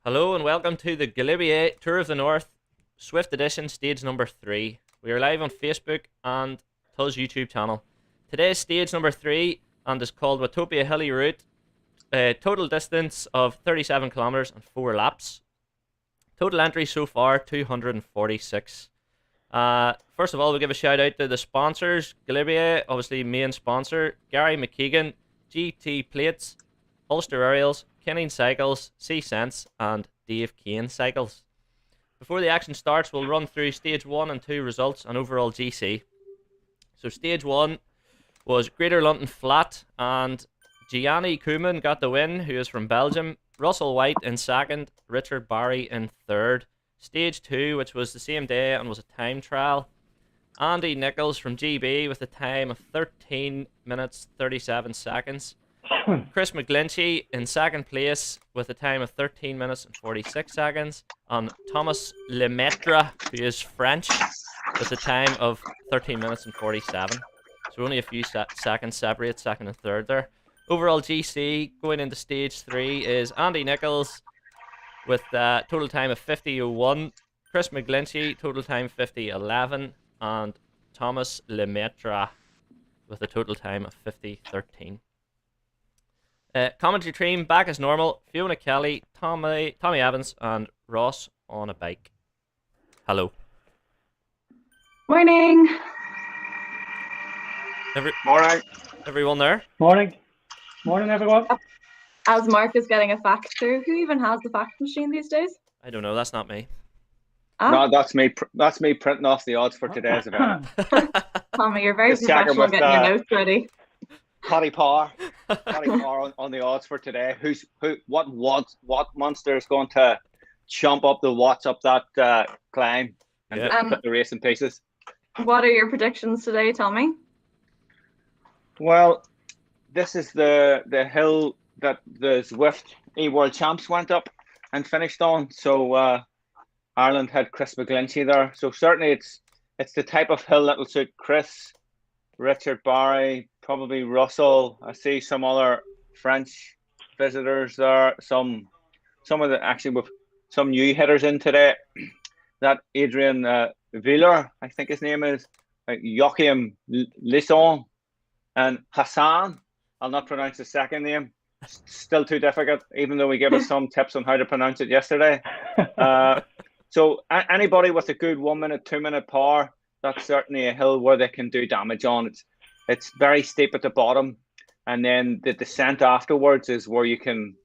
Hello and welcome to the Galibier Tour of the North Swift Edition stage number 3. We are live on Facebook and TUZ YouTube channel. Today is stage number 3 and is called Watopia Hilly route. Total distance of 37 kilometers and 4 laps. Total entries so far 246. First of all, we'll give a shout out to the sponsors. Galibier, obviously main sponsor. Gary McKeegan, GT Plates, Ulster Aerials, Kenning Cycles, C Sense, and Dave Kane Cycles. Before the action starts, we'll run through stage 1 and 2 results and overall GC. So stage 1 was Greater London Flat, and Gianni Koeman got the win, who is from Belgium. Russell White in second, Richard Barry in third. Stage 2, which was the same day and was a time trial. Andy Nichols from GB with a time of 13 minutes 37 seconds. Chris McGlinchey in second place with a time of 13 minutes and 46 seconds. And Thomas Lemaitre, who is French, with a time of 13 minutes and 47. So only a few seconds separate second and third there. Overall GC going into stage 3 is Andy Nichols with a total time of 50:01. Chris McGlinchey, total time 50:11. And Thomas Lemaitre with a total time of 50:13. Commentary team back as normal. Fiona Kelly, Tommy Evans, and Ross on a bike. Hello. Morning. Morning. Everyone there? Morning. Morning, everyone. As Mark is getting a fact through, who even has the fact machine these days? I don't know. That's not me. No, that's me. That's me printing off the odds for today's event. Tommy, you're very Just checking professional with, getting your notes ready. Paddy Power on the odds for today. What monster is going to chomp up the watts up that climb and just put the race in pieces? What are your predictions today, Tommy? Well, this is the hill that the Zwift World Champs went up and finished on. So Ireland had Chris McGlinchey there. So certainly it's the type of hill that will suit Chris, Richard Barry, probably Russell. I see some other French visitors there. Some of the actually with some new hitters in today. That Adrian Villers, I think his name is, Joachim Lisson, and Hassan. I'll not pronounce his second name. Still too difficult, even though we gave us some tips on how to pronounce it yesterday. So anybody with a good 1 minute, 2 minute power, that's certainly a hill where they can do damage on. It's very steep at the bottom, and then the descent afterwards is where you can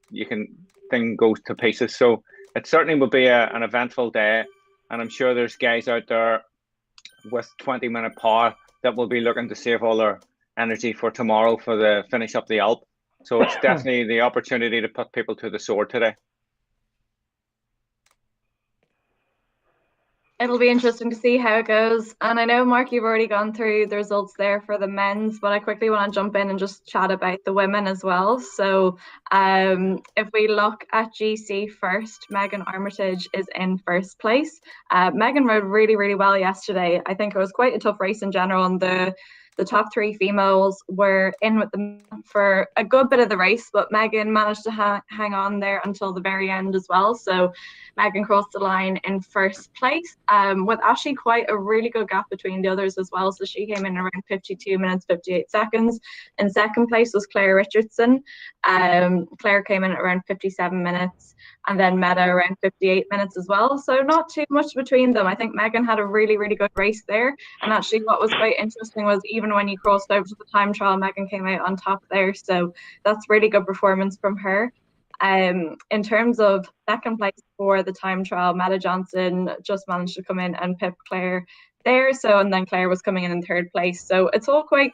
thing goes to pieces. So it certainly will be an eventful day, and I'm sure there's guys out there with 20-minute power that will be looking to save all their energy for tomorrow for the finish up the Alp. So it's definitely the opportunity to put people to the sword today. It'll be interesting to see how it goes. And I know, Mark, you've already gone through the results there for the men's, but I quickly want to jump in and just chat about the women as well. So if we look at GC first, Megan Armitage is in first place. Megan rode really, really well yesterday. I think it was quite a tough race in general, and the top 3 females were in with them for a good bit of the race, but Megan managed to hang on there until the very end as well. So Megan crossed the line in first place, with actually quite a really good gap between the others as well. So she came in around 52 minutes, 58 seconds. In second place was Claire Richardson. Claire came in at around 57 minutes, and then Meta around 58 minutes as well. So not too much between them. I think Megan had a really, really good race there. And actually what was quite interesting was even when you crossed over to the time trial, Megan came out on top there. So that's really good performance from her. In terms of second place for the time trial, Meta Johnson just managed to come in and pip Claire there. So, and then Claire was coming in third place. So it's all quite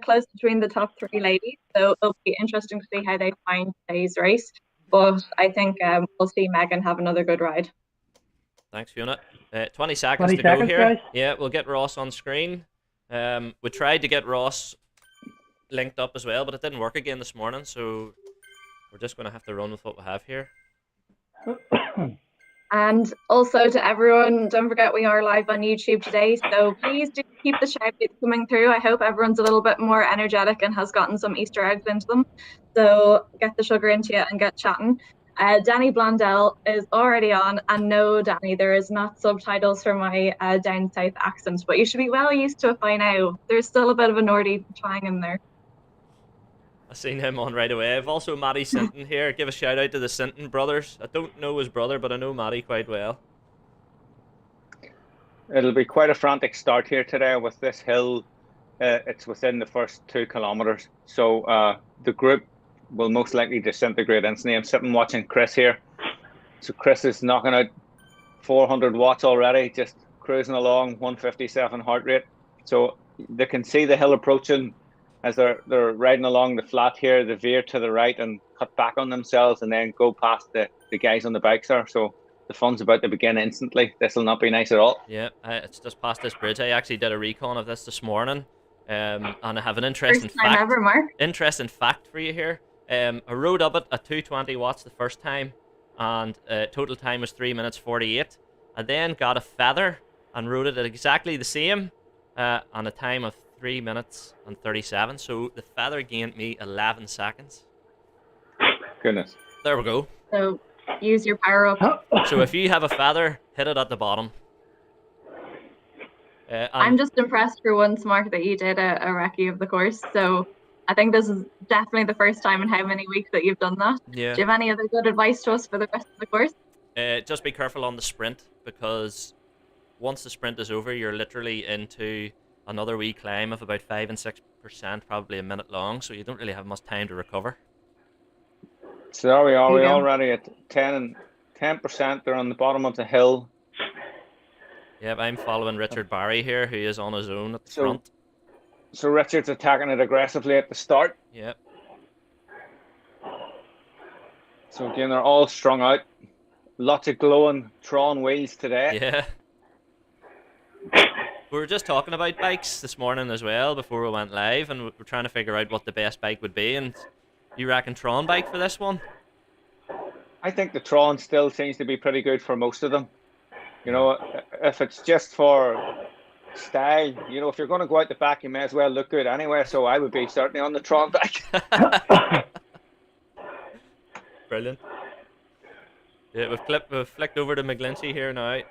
close between the top 3 ladies. So it'll be interesting to see how they find today's race. But I think we'll see Megan have another good ride. Thanks, Fiona. 20 seconds to go here. Guys. Yeah, we'll get Ross on screen. We tried to get Ross linked up as well, but it didn't work again this morning, so we're just going to have to run with what we have here. And also to everyone, don't forget we are live on YouTube today, so please do keep the shout outs coming through. I hope everyone's a little bit more energetic and has gotten some Easter eggs into them. So get the sugar into you and get chatting. Danny Blondell is already on, and no, Danny, there is not subtitles for my down south accent, but you should be well used to it by now. There's still a bit of a Nordy twang in there. I seen him on right away. I've also Matty Sinton here. Give a shout out to the Sinton brothers. I don't know his brother, but I know Matty quite well. It'll be quite a frantic start here today with this hill. It's within the first 2 kilometers, so the group will most likely disintegrate instantly. I'm sitting watching Chris here. So Chris is knocking out 400 watts already, just cruising along, 157 heart rate. So they can see the hill approaching as they're riding along the flat here. They veer to the right and cut back on themselves and then go past the guys on the bikes there. So the fun's about to begin instantly. This will not be nice at all. Yeah, it's just past this bridge. I actually did a recon of this morning. And I have an interesting First time ever, Mark. Interesting fact for you here. I rode up it at 220 watts the first time, and total time was 3 minutes 48. I then got a feather and rode it at exactly the same, on a time of 3 minutes and 37. So the feather gained me 11 seconds. Goodness. There we go. So use your power up. So if you have a feather, hit it at the bottom. I'm just impressed for once, Mark, that you did a recce of the course. So I think this is definitely the first time in how many weeks that you've done that. Yeah. Do you have any other good advice to us for the rest of the course? Just be careful on the sprint, because once the sprint is over, you're literally into another wee climb of about 5 and 6%, probably a minute long, so you don't really have much time to recover. So there we are. We're already at 10%. They're on the bottom of the hill. Yep, I'm following Richard Barry here, who is on his own at the front. So Richard's attacking it aggressively at the start. Yep. So again, they're all strung out. Lots of glowing Tron wheels today. Yeah. We were just talking about bikes this morning as well before we went live, and we're trying to figure out what the best bike would be. And you reckon Tron bike for this one? I think the Tron still seems to be pretty good for most of them. You know, if it's just for style, you know, if you're going to go out the back, you may as well look good anyway. So I would be certainly on the Tron bike. Brilliant. Yeah, we've flicked over to McGlinchey here now.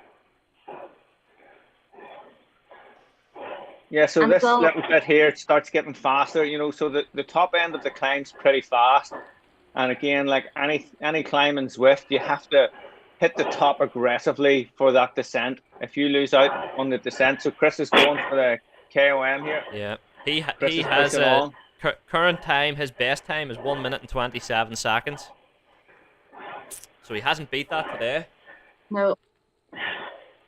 Yeah, so this little bit here, it starts getting faster, you know, so the top end of the climb's pretty fast. And again, like any climb in Zwift, you have to hit the top aggressively for that descent. If you lose out on the descent, so Chris is going for the KOM here. Yeah, he has current time. His best time is 1 minute and 27 seconds. So he hasn't beat that today. No.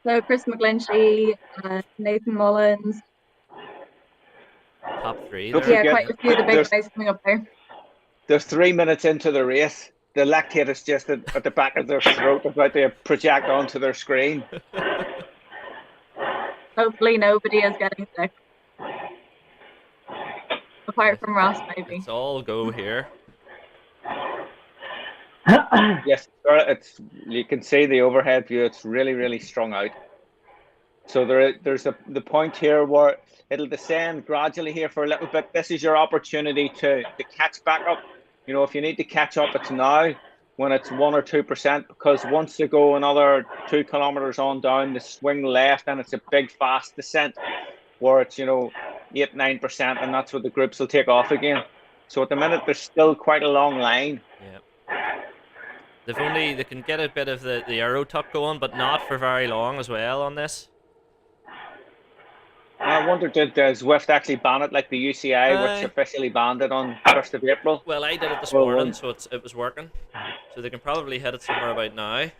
So Chris McGlinchey, Nathan Mullins. Top 3. Yeah, quite a few of the big guys coming up there. There's 3 minutes into the race. The lactate is just at the back of their throat, about to project onto their screen. Hopefully nobody is getting sick. Apart from Ross, maybe. It's all go here. Yes, you can see the overhead view. It's really, really strung out. So there's the point here where it'll descend gradually here for a little bit. This is your opportunity to catch back up. You know, if you need to catch up, it's now when it's 1 or 2%, because once you go another 2 kilometers on down, the swing left, and it's a big fast descent where it's, you know, 8-9%, and that's where the groups will take off again. So at the minute, there's still quite a long line. Yeah. They can get a bit of the aero tuck going, but not for very long as well on this. I wonder, did Zwift actually ban it like the UCI, which officially banned it on 1st of April? Well, I did it this morning, so it was working. So they can probably hit it somewhere about now.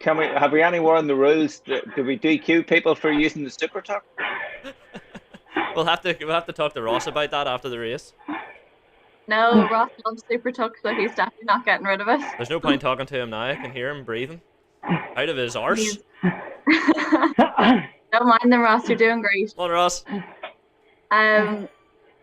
Have we anywhere in the rules? Do we DQ people for using the super tuck? We'll have to talk to Ross about that after the race. No, Ross loves super tuck, so he's definitely not getting rid of it. There's no point talking to him now. I can hear him breathing out of his arse. Don't mind them, Ross. You're doing great. Well, Ross.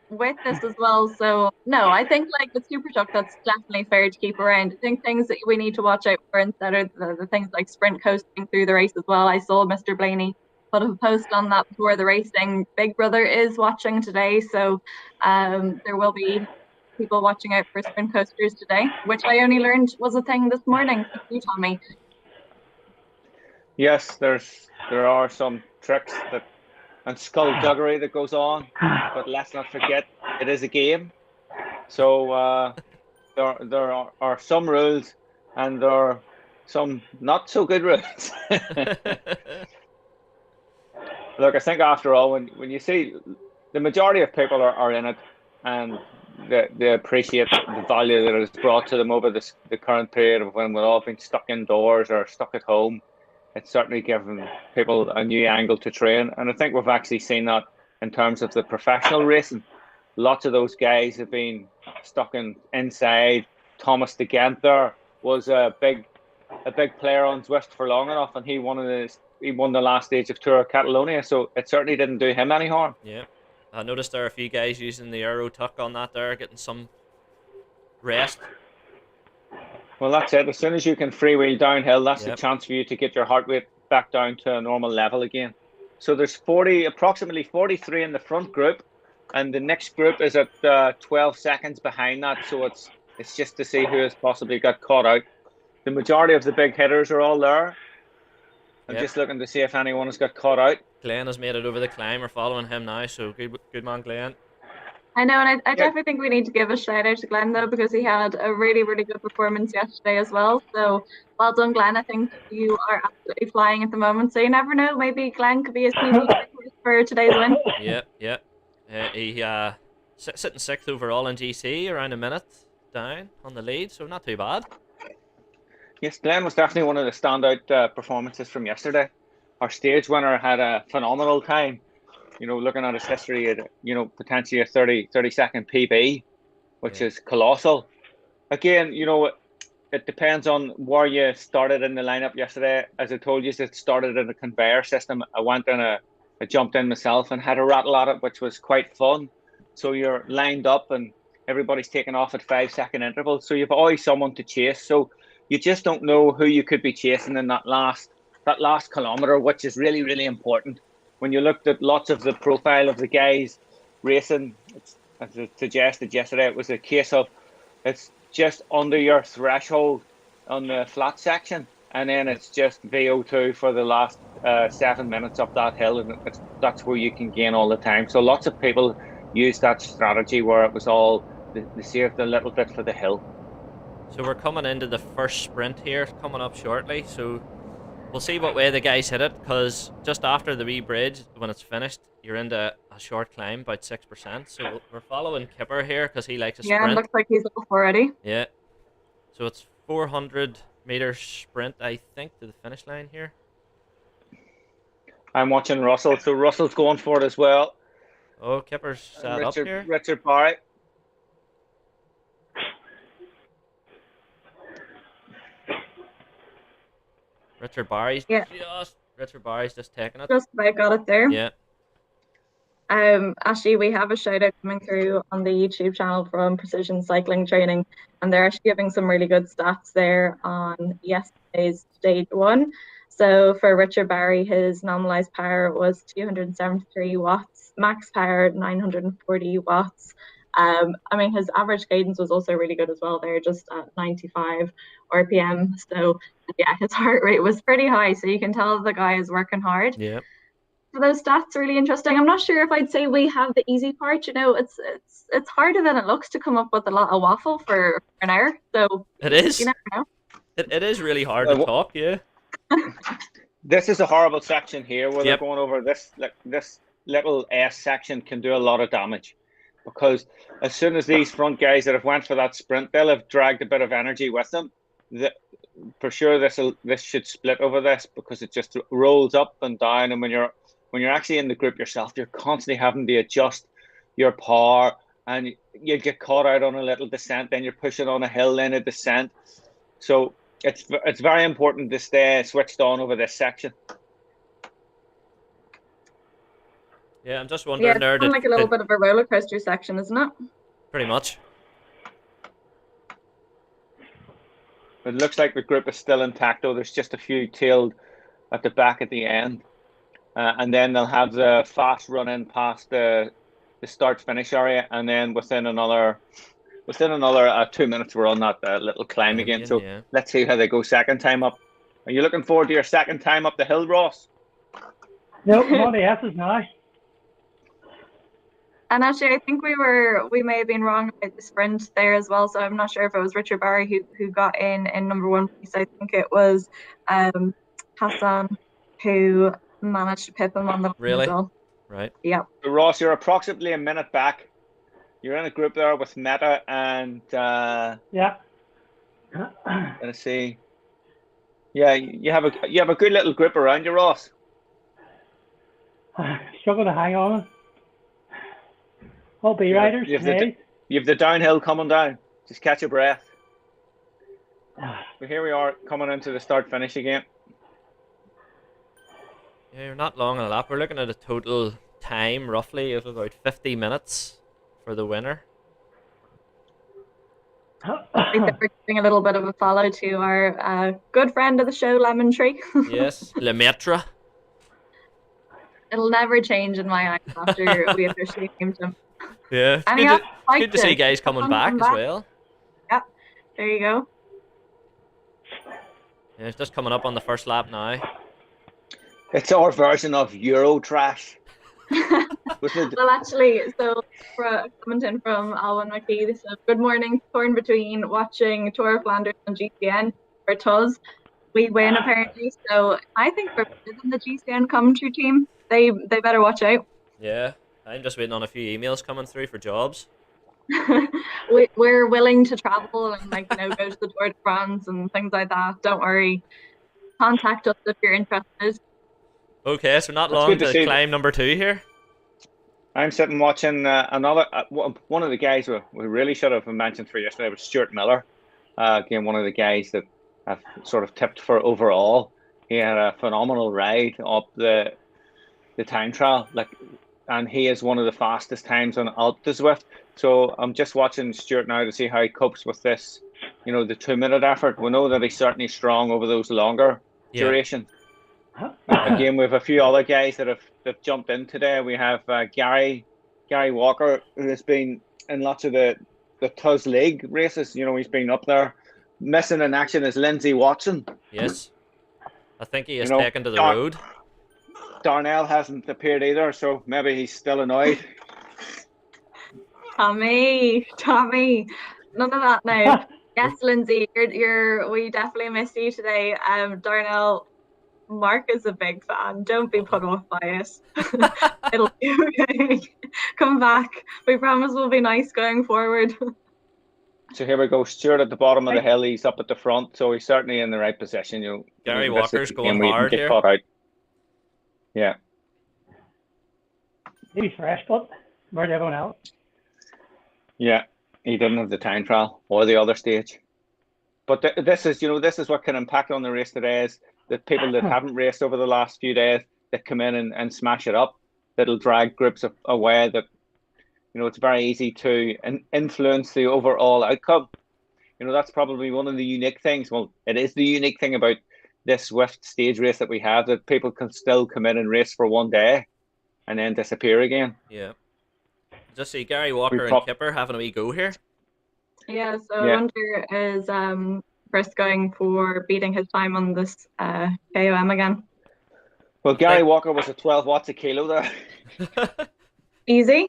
With this as well, so no, I think like the super tuck, that's definitely fair to keep around. I think things that we need to watch out for instead are the things like sprint coasting through the race as well. I saw Mr. Blaney put a post on that before the racing. Big Brother is watching today, so there will be people watching out for sprint coasters today, which I only learned was a thing this morning. You tell me. Yes, there are some tricks and skullduggery that goes on, but let's not forget it is a game. So there are some rules, and there are some not so good rules. Look, I think after all, when you see the majority of people are in it, and they appreciate the value that is brought to them over the current period of when we've all been stuck indoors or stuck at home. It's certainly given people a new angle to train, and I think we've actually seen that in terms of the professional racing. Lots of those guys have been stuck inside. Thomas de Gent there was a big player on Zwift for long enough, and he won the last stage of Tour of Catalonia, so it certainly didn't do him any harm. Yeah, I noticed there are a few guys using the Euro tuck on that there, getting some rest. Well, that's it. As soon as you can freewheel downhill, that's the Yep. chance for you to get your heart rate back down to a normal level again. So there's approximately 43 in the front group, and the next group is at 12 seconds behind that. So it's just to see who has possibly got caught out. The majority of the big hitters are all there. I'm Yep. just looking to see if anyone has got caught out. Glenn has made it over the climb. We're following him now, so good man, Glenn. I know, and I Yeah. definitely think we need to give a shout out to Glenn though, because he had a really, really good performance yesterday as well. So well done, Glenn. I think you are absolutely flying at the moment. So you never know, maybe Glenn could be a sneaky for today's win. Yep. He sitting sixth overall in GC, around a minute down on the lead, so not too bad. Yes, Glenn was definitely one of the standout performances from yesterday. Our stage winner had a phenomenal time. Looking at his history, potentially a 30-second PB, which is colossal. Again, it depends on where you started in the lineup yesterday. As I told you, it started in a conveyor system. I jumped in myself and had a rattle at it, which was quite fun. So you're lined up and everybody's taking off at 5-second intervals. So you've always someone to chase. So you just don't know who you could be chasing in that last kilometer, which is really, really important. When you looked at lots of the profile of the guys racing, as I suggested yesterday, it was a case of it's just under your threshold on the flat section, and then it's just VO2 for the last 7 minutes up that hill, and that's where you can gain all the time. So lots of people use that strategy where it was all they saved a little bit for the hill. So we're coming into the first sprint here, coming up shortly. So we'll see what way the guys hit it, because just after the wee bridge, when it's finished, you're into a short climb, about 6%. So we're following Kipper here because he likes a sprint. Yeah, it looks like he's off already. Yeah. So it's 400-meter sprint, I think, to the finish line here. I'm watching Russell, so Russell's going for it as well. Oh, Kipper's set up here. Richard Barry. Richard Barry's just taking it. Just about got it there. Yeah. Actually, we have a shout out coming through on the YouTube channel from Precision Cycling Training, and they're actually giving some really good stats there on yesterday's stage one. So for Richard Barry, his normalized power was 273 watts, max power 940 watts. His average cadence was also really good as well there, just at 95 RPM. So yeah, his heart rate was pretty high, so you can tell the guy is working hard. Yeah. So those stats are really interesting. I'm not sure if I'd say we have the easy part. It's harder than it looks to come up with a lot of waffle for an hour. So it is. You never know. It is really hard to talk. Yeah. This is a horrible section here where they're going over this. Like this little S section can do a lot of damage, because as soon as these front guys that have went for that sprint, they'll have dragged a bit of energy with them. For sure, this should split over this, because it just rolls up and down, and when you're actually in the group yourself, you're constantly having to adjust your power, and you get caught out on a little descent, then you're pushing on a hill, then a descent. So it's very important to stay switched on over this section. Yeah, I'm just wondering there. It's like a little bit of a roller coaster section, isn't it? Pretty much. It looks like the group is still intact, though. There's just a few tailed at the back at the end. And then they'll have the fast run in past the start-finish area, and then within another within another 2 minutes, we're on that little climb again. So yeah. let's see how they go second time up. Are you looking forward to your second time up the hill, Ross? No, not the S's now. And actually, I think we may have been wrong about the sprint there as well. So I'm not sure if it was Richard Barry who got in number one place. I think it was Hassan who managed to pip him on the line Really? as well. Right. Yeah. So Ross, you're approximately a minute back. You're in a group there with Meta and Yeah. let's see. Yeah, you have a good little group around you, Ross. Struggle to hang on. All B riders. You have the downhill coming down. Just catch your breath. But here we are coming into the start finish again. Yeah, you're not long on a lap. We're looking at a total time roughly of about 50 minutes for the winner. I think that we're giving a little bit of a follow to our good friend of the show, Lemon Tree. Yes, Lemaitre. It'll never change in my eyes after we officially named him. Yeah, And good to see guys coming back as well. Yep, there you go. Yeah, it's just coming up on the first lap now. It's our version of Euro trash. Well, actually, so for a comment in from Alwyn McKee, this is good morning, torn between watching Tour of Flanders on GCN or TUZ. We win apparently, so I think we're better than the GCN commentary team. They better watch out. Yeah, I'm just waiting on a few emails coming through for jobs. We're willing to travel and go to the Tour de France and things like that. Don't worry. Contact us if you're interested. Okay, so not That's long good to see. climb number 2 here. I'm sitting watching another one of the guys we really should have mentioned for yesterday was Stuart Miller. Again, one of the guys that I've sort of tipped for overall. He had a phenomenal ride up the time trial, and he is one of the fastest times on the Zwift. So I'm just watching Stuart now to see how he copes with this, the 2-minute effort. We know that he's certainly strong over those longer duration. Again, we have a few other guys that have jumped in today. We have Gary Walker, who has been in lots of the TUZ League races. He's been up there. Missing in action is Lindsay Watson. Yes. I think he is taken to the road. Darnell hasn't appeared either, so maybe he's still annoyed. Tommy, none of that now. Yes, Lindsay, we definitely missed you today. Darnell, Mark is a big fan. Don't be put off by it. It'll be okay. Come back. We promise we'll be nice going forward. So here we go. Stuart at the bottom of the hill. He's up at the front, so he's certainly in the right position. Gary Walker's going hard here. Caught out. Yeah. Maybe fresh, but where's everyone else? Yeah, he didn't have the time trial or the other stage. But this is what can impact on the race today is that people that haven't raced over the last few days that come in and smash it up, that'll drag groups away. That it's very easy to influence the overall outcome. That's probably one of the unique things. Well, it is the unique thing about this Zwift stage race that we have, that people can still come in and race for one day and then disappear again. Yeah. Just see Gary Walker and Kipper having a wee go here. Yeah, so I wonder is Chris going for beating his time on this KOM again? Well, Gary Walker was at 12 watts a kilo there. Easy.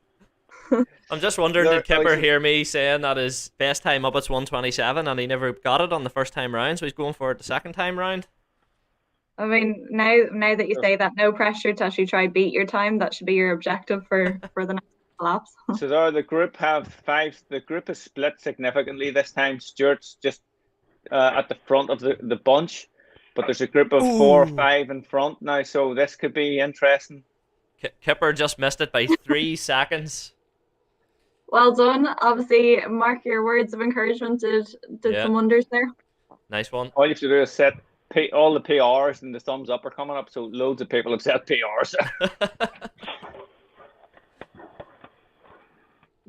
I'm just wondering, did Kipper hear me saying that his best time up is 1:27 and he never got it on the first time round, so he's going for it the second time round? Oh, I mean, now that you say that, no pressure to actually try beat your time. That should be your objective for the next laps. So there, the group have 5. The group is split significantly this time. Stuart's just at the front of the bunch, but there's a group of 4 or 5 in front now, so this could be interesting. Kipper just missed it by 3 seconds. Well done. Obviously, Mark, your words of encouragement did some wonders there. Nice one. All you have to do is set all the PRs, and the thumbs up are coming up, so loads of people have set PRs.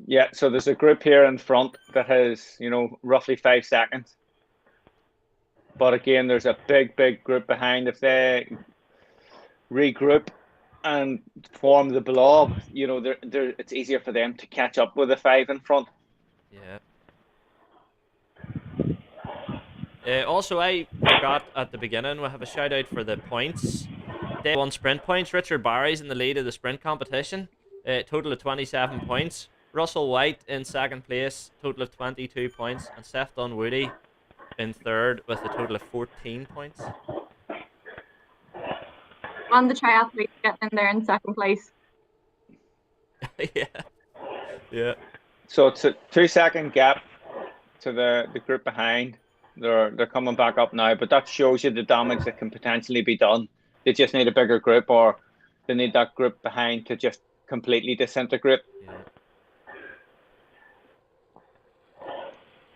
Yeah, so there's a group here in front that has, roughly 5 seconds. But again, there's a big group behind. If they regroup and form the blob, it's easier for them to catch up with the 5 in front. Yeah. Also, I forgot at the beginning, we have a shout out for the points. Day 1 sprint points. Richard Barry's in the lead of the sprint competition. Total of 27 points. Russell White in second place, total of 22 points. And Seth Dunwoody in third with a total of 14 points. On the triathlete getting in there in second place. Yeah. Yeah. So it's a 2-second gap to the group behind. They're coming back up now, but that shows you the damage that can potentially be done. They just need a bigger group, or they need that group behind to just completely disintegrate. Yeah.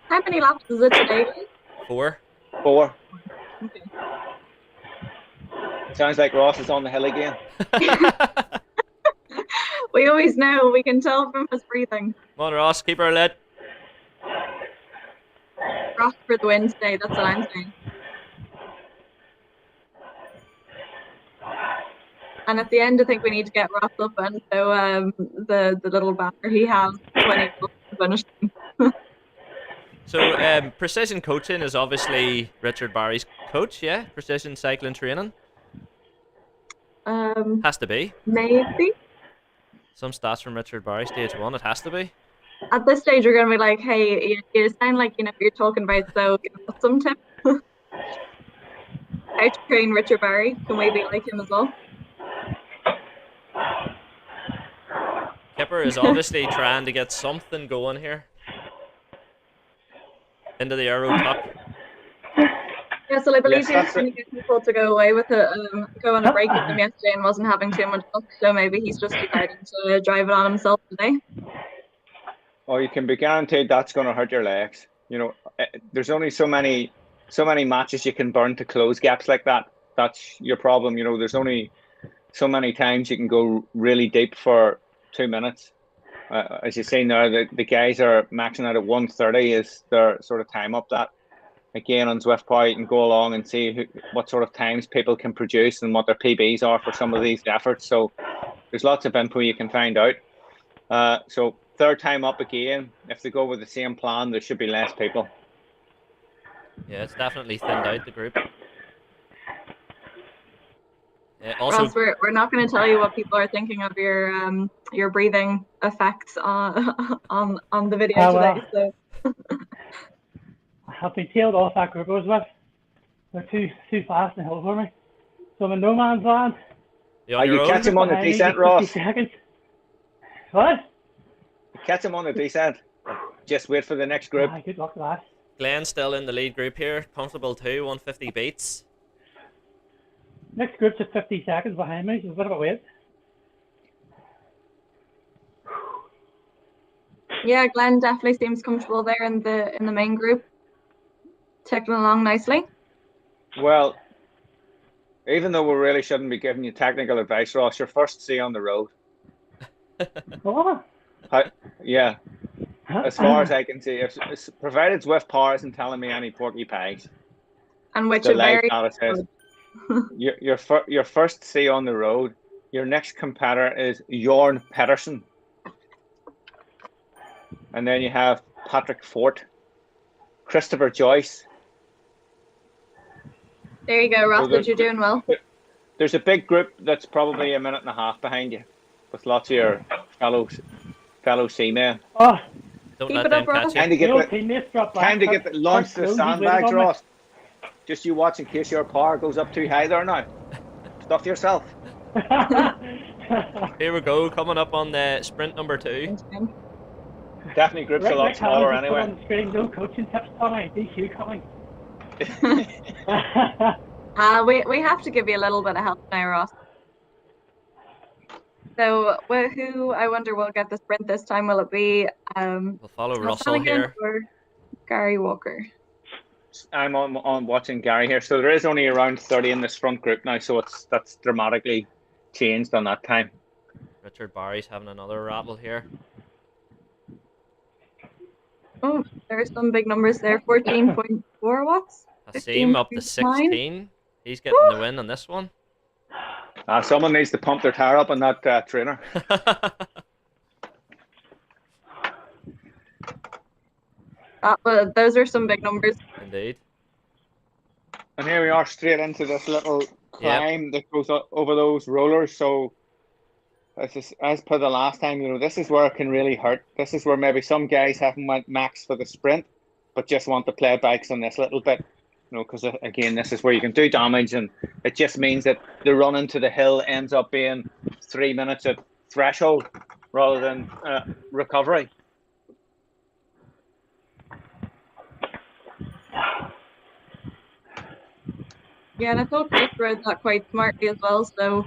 How many laps is it today? 4. Okay. Okay. Sounds like Ross is on the hill again. We always know. We can tell from his breathing. Come on, Ross, keep her lit. Ross for the win today. That's what I'm saying. And at the end, I think we need to get Ross up and so the little banner he has when he finished. So, precision coaching is obviously Richard Barry's coach, yeah? Precision cycling training. Has to be. Maybe. Some stats from Richard Barry, stage 1, it has to be. At this stage, you're going to be like, hey, you sound like you know what you're talking about, so give us some tips. How to train Richard Barry. Can we be like him as well? Kipper is obviously trying to get something going here. Into the Euro Cup. Yeah, so I believe he was Yes, trying to get people to go away with it, go on a break with them yesterday and wasn't having too much luck, so maybe he's just deciding to drive it on himself today. Or you can be guaranteed that's going to hurt your legs. You know, there's only so many matches you can burn to close gaps like that. That's your problem. You know, there's only so many times you can go really deep for 2 minutes. As you say now, the guys are maxing out at 1:30 is their sort of time up that. Again, on Zwift Watopia, you can go along and see what sort of times people can produce and what their PBs are for some of these efforts. So there's lots of info you can find out. So third time up again, if they go with the same plan, there should be less people. Yeah, it's definitely thinned out the group. Also, Ross, we're not going to tell you what people are thinking of your breathing effects on the video today. So I've been tailed off that group I was with. They're too fast and hill for me. So I'm in no man's land. You catch him on the descent, Ross. Seconds. What? You catch him on the descent. Just wait for the next group. Good luck with that. Glenn's still in the lead group here. Comfortable too, 150 beats. Next group's at 50 seconds behind me, so a bit of a wait. yeah, Glenn definitely seems comfortable there in the main group, ticking along nicely. Well, even though we really shouldn't be giving you technical advice, Ross, you're first C on the road. Oh. Yeah. As far as I can see, if provided Zwift Power isn't telling me any porcupines. And which the are live very data says you're first C on the road. Your next competitor is Jorn Pedersen. And then you have Patrick Fort, Christopher Joyce. There you go, Ross, you're doing well. There's a big group that's probably a minute and a half behind you, with lots of your fellow seamen. Oh, Don't Keep let it them up, Ross. catch you. Time to get your the, teammates drop back. time to get the launch the sandbags, Ross. Ross. Just you watch in case your power goes up too high there now. Stuff yourself. Here we go, coming up on the sprint number 2. Definitely groups a lot smaller anyway. On the screen, no coaching tips, Tommy. DQ coming. We have to give you a little bit of help now, Ross. So, who I wonder will get the sprint this time? Will it be We'll follow Tom Russell Flanagan here. or Gary Walker? I'm on watching Gary here. So there is only around 30 in this front group now, so that's dramatically changed on that time. Richard Barry's having another rattle here. Oh, there are some big numbers there. 14.4 watts. Hassim up to 15.9. 16. He's getting the win on this one. Someone needs to pump their tire up on that trainer. Those are some big numbers. Indeed. And here we are straight into this little climb that goes over those rollers. So as per the last time, this is where it can really hurt. This is where maybe some guys haven't went max for the sprint, but just want to play bikes on this little bit. Because again, this is where you can do damage, and it just means that the run into the hill ends up being 3 minutes at threshold rather than recovery. Yeah, and I thought Chris rode that quite smartly as well. So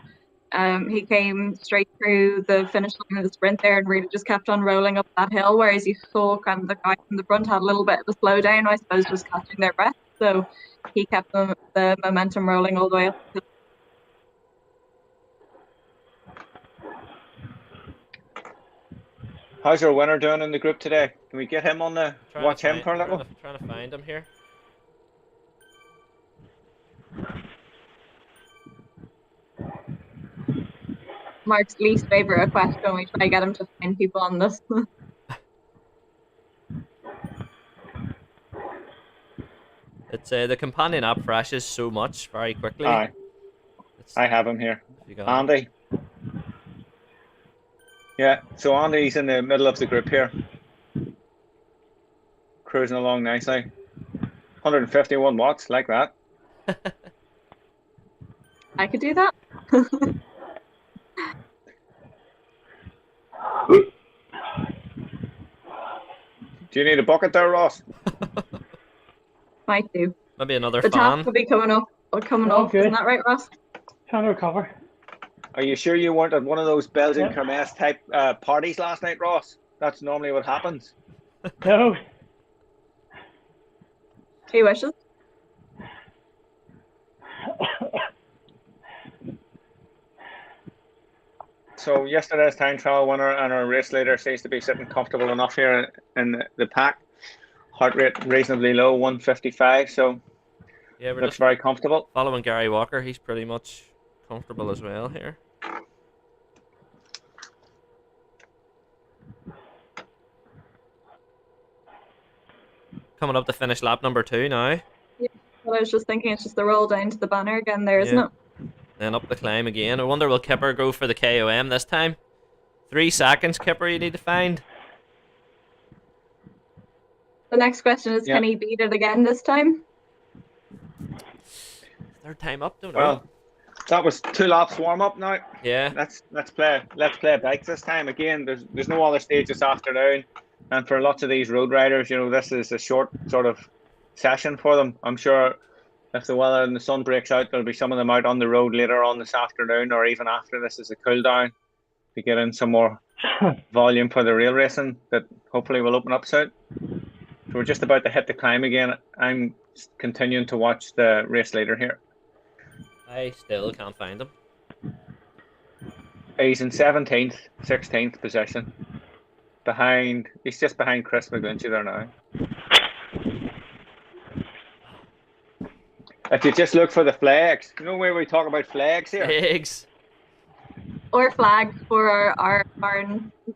he came straight through the finish line of the sprint there and really just kept on rolling up that hill, whereas you saw kind of the guys in the front had a little bit of a slowdown, I suppose, just catching their breath. So he kept the momentum rolling all the way up. How's your winner doing in the group today? Can we get him on the watch him for a little? Trying to find him here. Mark's least favorite request when we try to get him to find people on this. It's the companion app crashes so much very quickly. Aye. I have him here. Andy. Yeah, so Andy's in the middle of the group here. Cruising along nicely. 151 watts, like that. I could do that. Do you need a bucket there, Ross? Might do. Maybe another the fan. tap could be coming up or coming off. Isn't that right, Ross? Trying to recover. Are you sure you weren't at one of those Belgian Kermesse type parties last night, Ross? That's normally what happens. No. He wishes. So yesterday's time trial winner and our race leader seems to be sitting comfortable enough here in the pack. Heart rate reasonably low, 155. So yeah, we're looks just very comfortable. Following Gary Walker, he's pretty much comfortable as well here. Coming up to finish lap number 2 now. Yeah, well, I was just thinking it's just the roll down to the banner again there, isn't it? Then up the climb again. I wonder will Kipper go for the KOM this time? 3 seconds, Kipper, you need to find. The next question is, can he beat it again this time? Third time up, don't know. Well, that was 2 laps warm up now. Yeah. Let's play bikes this time. Again, there's no other stage this afternoon, and for lots of these road riders, this is a short sort of session for them. I'm sure if the weather and the sun breaks out, there'll be some of them out on the road later on this afternoon, or even after this as a cool down, to get in some more volume for the rail racing that hopefully will open up soon. So we're just about to hit the climb again. I'm continuing to watch the race leader here. I still can't find him. He's in 17th, 16th position. He's just behind Chris McGlinchey there now. If you just look for the flags, where we talk about flags here? Flags. Or flags for our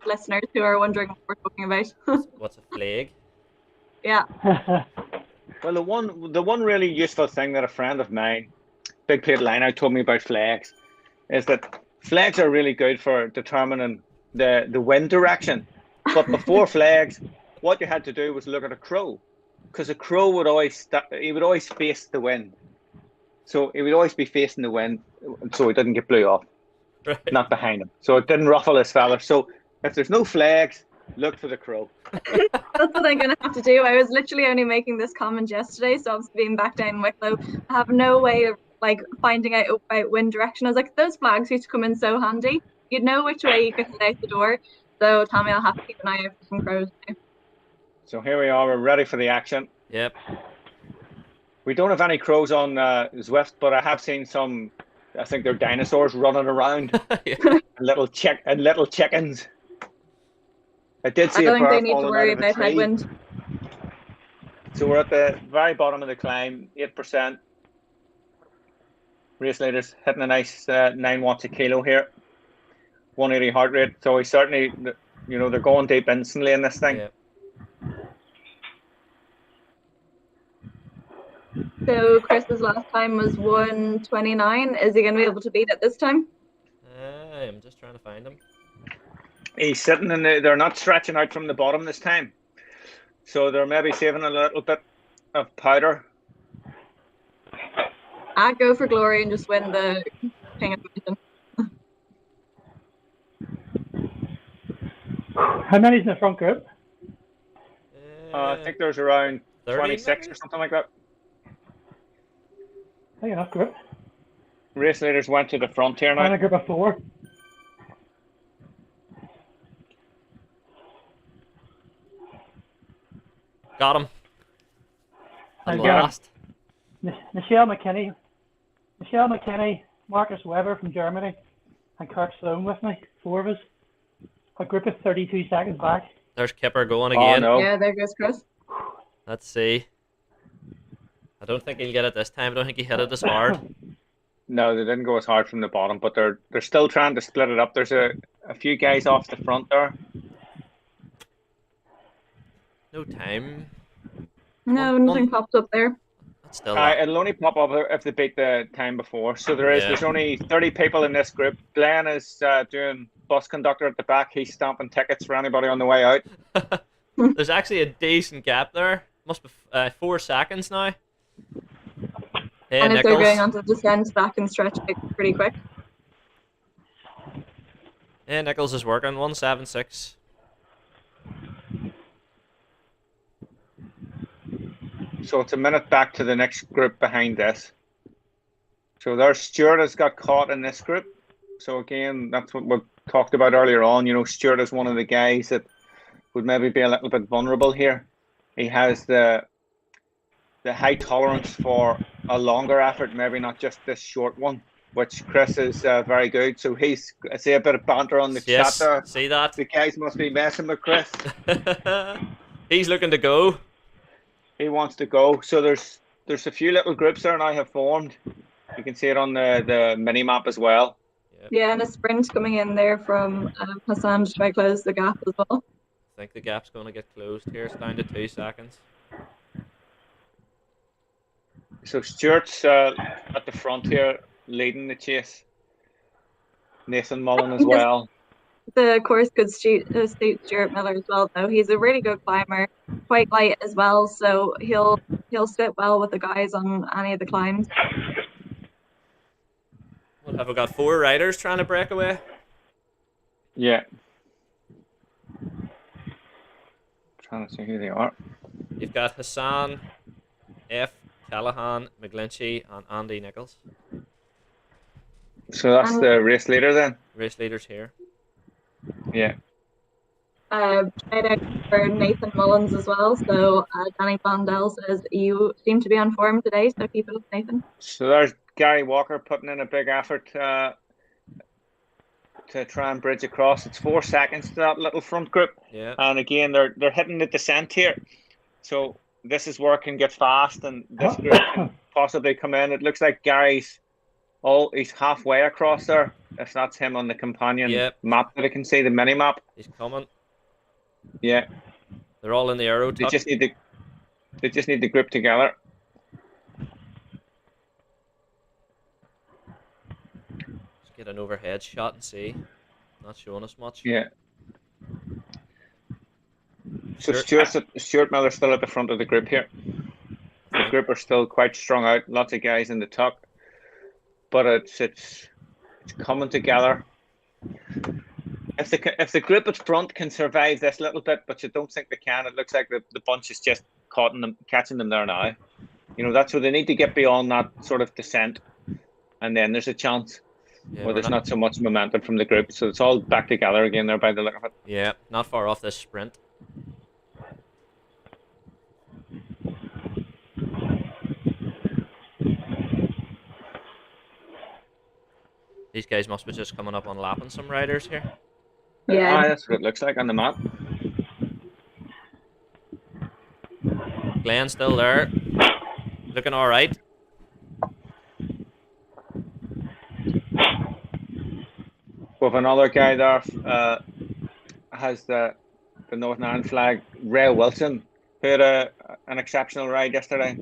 listeners who are wondering what we're talking about. What's a flag? Yeah. Well, the one really useful thing that a friend of mine, Big Plate Lineout, told me about flags is that flags are really good for determining the wind direction. But before flags, what you had to do was look at a crow, because a crow would always face the wind. So it would always be facing the wind, so it didn't get blew off, right. Not behind him. So it didn't ruffle his feathers. So if there's no flags, look for the crow. That's what I'm going to have to do. I was literally only making this comment yesterday, so obviously being back down in Wicklow, I have no way of finding out about wind direction. I was like, those flags used to come in so handy. You'd know which way you could head out the door. So Tommy, I'll have to keep an eye out for some crows now. So here we are. We're ready for the action. Yep. We don't have any crows on Zwift, but I have seen some. I think they're dinosaurs running around. Yeah. little chickens. I did see I don't a think bird they need to falling worry out of a about tree. headwind. So we're at the very bottom of the climb, 8%. Race leaders hitting a nice 9 watts a kilo here. 180 heart rate. So he's certainly, they're going deep instantly in this thing. Yep. So Chris's last time was 1:29. Is he going to be able to beat it this time? I'm just trying to find him. He's sitting in they're not stretching out from the bottom this time. So they're maybe saving a little bit of powder. I'd go for glory and just win the King of Mountain. How many's in the front group? I think there's around 30 26 maybe? or something like that. Big enough group. Race leaders went to the front here I'm in now. a group of 4. Got him. I And got him. last. Michelle McKinney, Marcus Weber from Germany, and Kirk Sloan with me. 4 of us. A group of 32 seconds back. There's Kipper going Oh, again. no. Yeah, there goes Chris. Let's see. I don't think he'll get it this time. I don't think he hit it as hard. No, they didn't go as hard from the bottom, but they're still trying to split it up. There's a few guys off the front there. No time. No, nothing popped up there. That's still It'll only pop up if they beat the time before. So there's only 30 people in this group. Glenn is doing bus conductor at the back. He's stamping tickets for anybody on the way out. There's actually a decent gap there. Must be 4 seconds now. Hey, And if Nichols. they're going onto the descent, that can stretch it pretty quick. Hey, Nichols is working. 176. So it's a minute back to the next group behind this. So there's Stuart has got caught in this group. So again, that's what we talked about earlier on. You know, Stuart is one of the guys that would maybe be a little bit vulnerable here. He has the high tolerance for a longer effort, maybe not just this short one, which Chris is very good. So he's, I see a bit of banter on the chat there. See that? The guys must be messing with Chris. He's looking to go. He wants to go. So there's a few little groups there now have formed. You can see it on the mini map as well. Yeah, and a sprint coming in there from Hassan to try to close the gap as well. I think the gap's going to get closed here. It's down to 2 seconds. So Stuart's at the front here, leading the chase. Nathan Mullen as well. The course could suit Stuart Miller as well, though. He's a really good climber, quite light as well, so he'll sit well with the guys on any of the climbs. What, have we got 4 riders trying to break away? Yeah. Trying to see who they are. You've got Hassan, F, Callahan, McGlinchey, and Andy Nichols. So that's the race leader then? Race leaders here. Yeah. Shout out for Nathan Mullins as well. So Danny Blondell says you seem to be on form today, so keep it up, Nathan. So there's Gary Walker putting in a big effort to try and bridge across. It's 4 seconds to that little front group. Yeah. And again, they're hitting the descent here. So this is where it can get fast, and this group can possibly come in. It looks like Gary's he's halfway across there. If that's him on the companion map that I can see, the mini map. He's coming. Yeah. They're all in the aero tuck. They just need to group together. Let's get an overhead shot and see. Not showing us much. Yeah. So Stuart Miller's still at the front of the group here. The group are still quite strung out. Lots of guys in the tuck, but it's coming together. If the group at front can survive this little bit, but you don't think they can, it looks like the bunch is just catching them there now. You know, that's where they need to get beyond that sort of descent, and then there's a chance where there's not so much momentum from the group. So it's all back together again there by the look of it. Yeah, not far off this sprint. These guys must be just coming up on lapping some riders here. Yeah. That's what it looks like on the map. Glenn's still there. Looking all right. With another guy there has the Northern Ireland flag, Ray Wilson, who had an exceptional ride yesterday.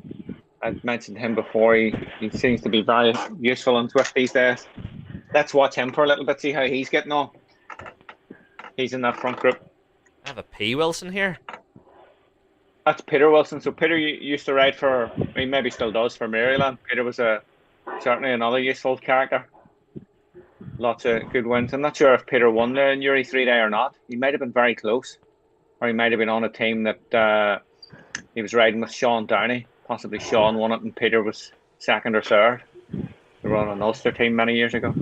I'd mentioned him before. He seems to be very useful in Zwift these days. Let's watch him for a little bit, see how he's getting on. He's in that front group. I have a P. Wilson here. That's Peter Wilson. So Peter used to ride for, he maybe still does, for Maryland. Peter was certainly another useful character. Lots of good wins. I'm not sure if Peter won the Newry 3-day or not. He might have been very close. Or he might have been on a team that he was riding with Sean Downey. Possibly Sean won it and Peter was second or third. They were on an Ulster team many years ago.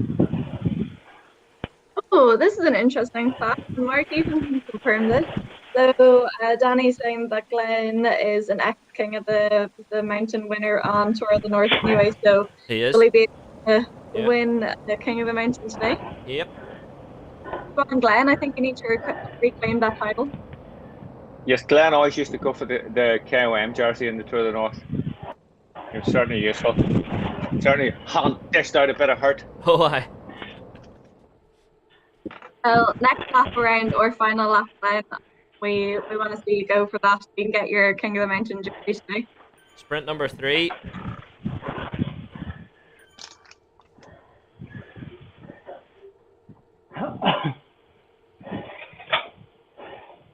Oh, this is an interesting fact. Mark even can confirm this. So Danny's saying that Glenn is an ex-king of the mountain winner on Tour of the North anyway, so He is. will he be able to win the King of the Mountain today? Yep. Go on, Glenn, I think you need to reclaim that title. Yes, Glenn always used to go for the KOM jersey in the Tour of the North. He was certainly useful. Certainly dished out a bit of hurt. Oh, aye. Well, next lap around or final lap then, we want to see you go for that. You can get your King of the Mountain jersey today. Sprint number 3.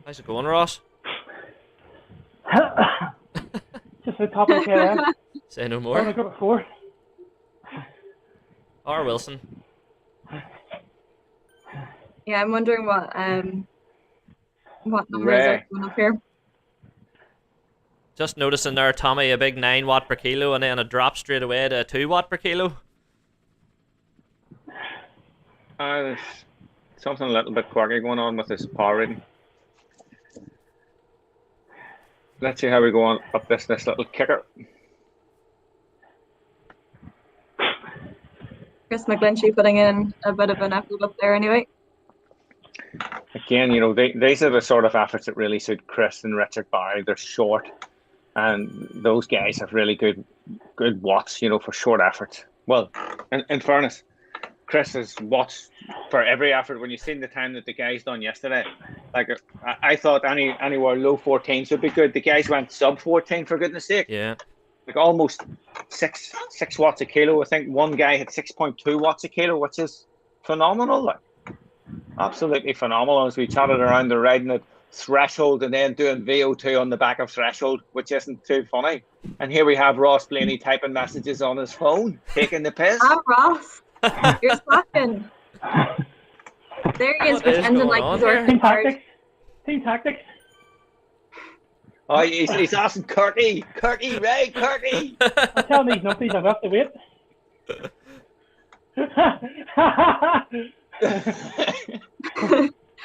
How's it going, Ross? Just the top of the KM. Say no We're on more. a group of 4. R. Wilson. Yeah, I'm wondering what numbers Ray. are coming up here. Just noticing there, Tommy, a big 9 watt per kilo and then a drop straight away to a 2 watt per kilo. There's something a little bit quirky going on with this power reading. Let's see how we go on up this little kicker. Chris McGlinchey putting in a bit of an effort up there anyway. Again, you know, these are the sort of efforts that really suit Chris and Richard Barry. They're short, and those guys have really good watts, you know, for short efforts. Well, in fairness, Chris has watts for every effort. When you've seen the time that the guys done yesterday, like I thought anywhere low 14s would be good. The guys went sub 14 for goodness sake. Yeah. Like almost 6 watts a kilo. I think one guy had 6.2 watts a kilo, which is phenomenal. Like absolutely phenomenal. As we chatted around, they're riding at threshold and then doing VO2 on the back of threshold, which isn't too funny. And here we have Ross Blaney typing messages on his phone, taking the piss. Ah, Ross, you're slacking. There he is, What is pretending going like on he's here? working Team hard. tactics. Team tactics. Oh, he's asking Curty, Ray, Curty. I'm telling these numpties I've got to wait.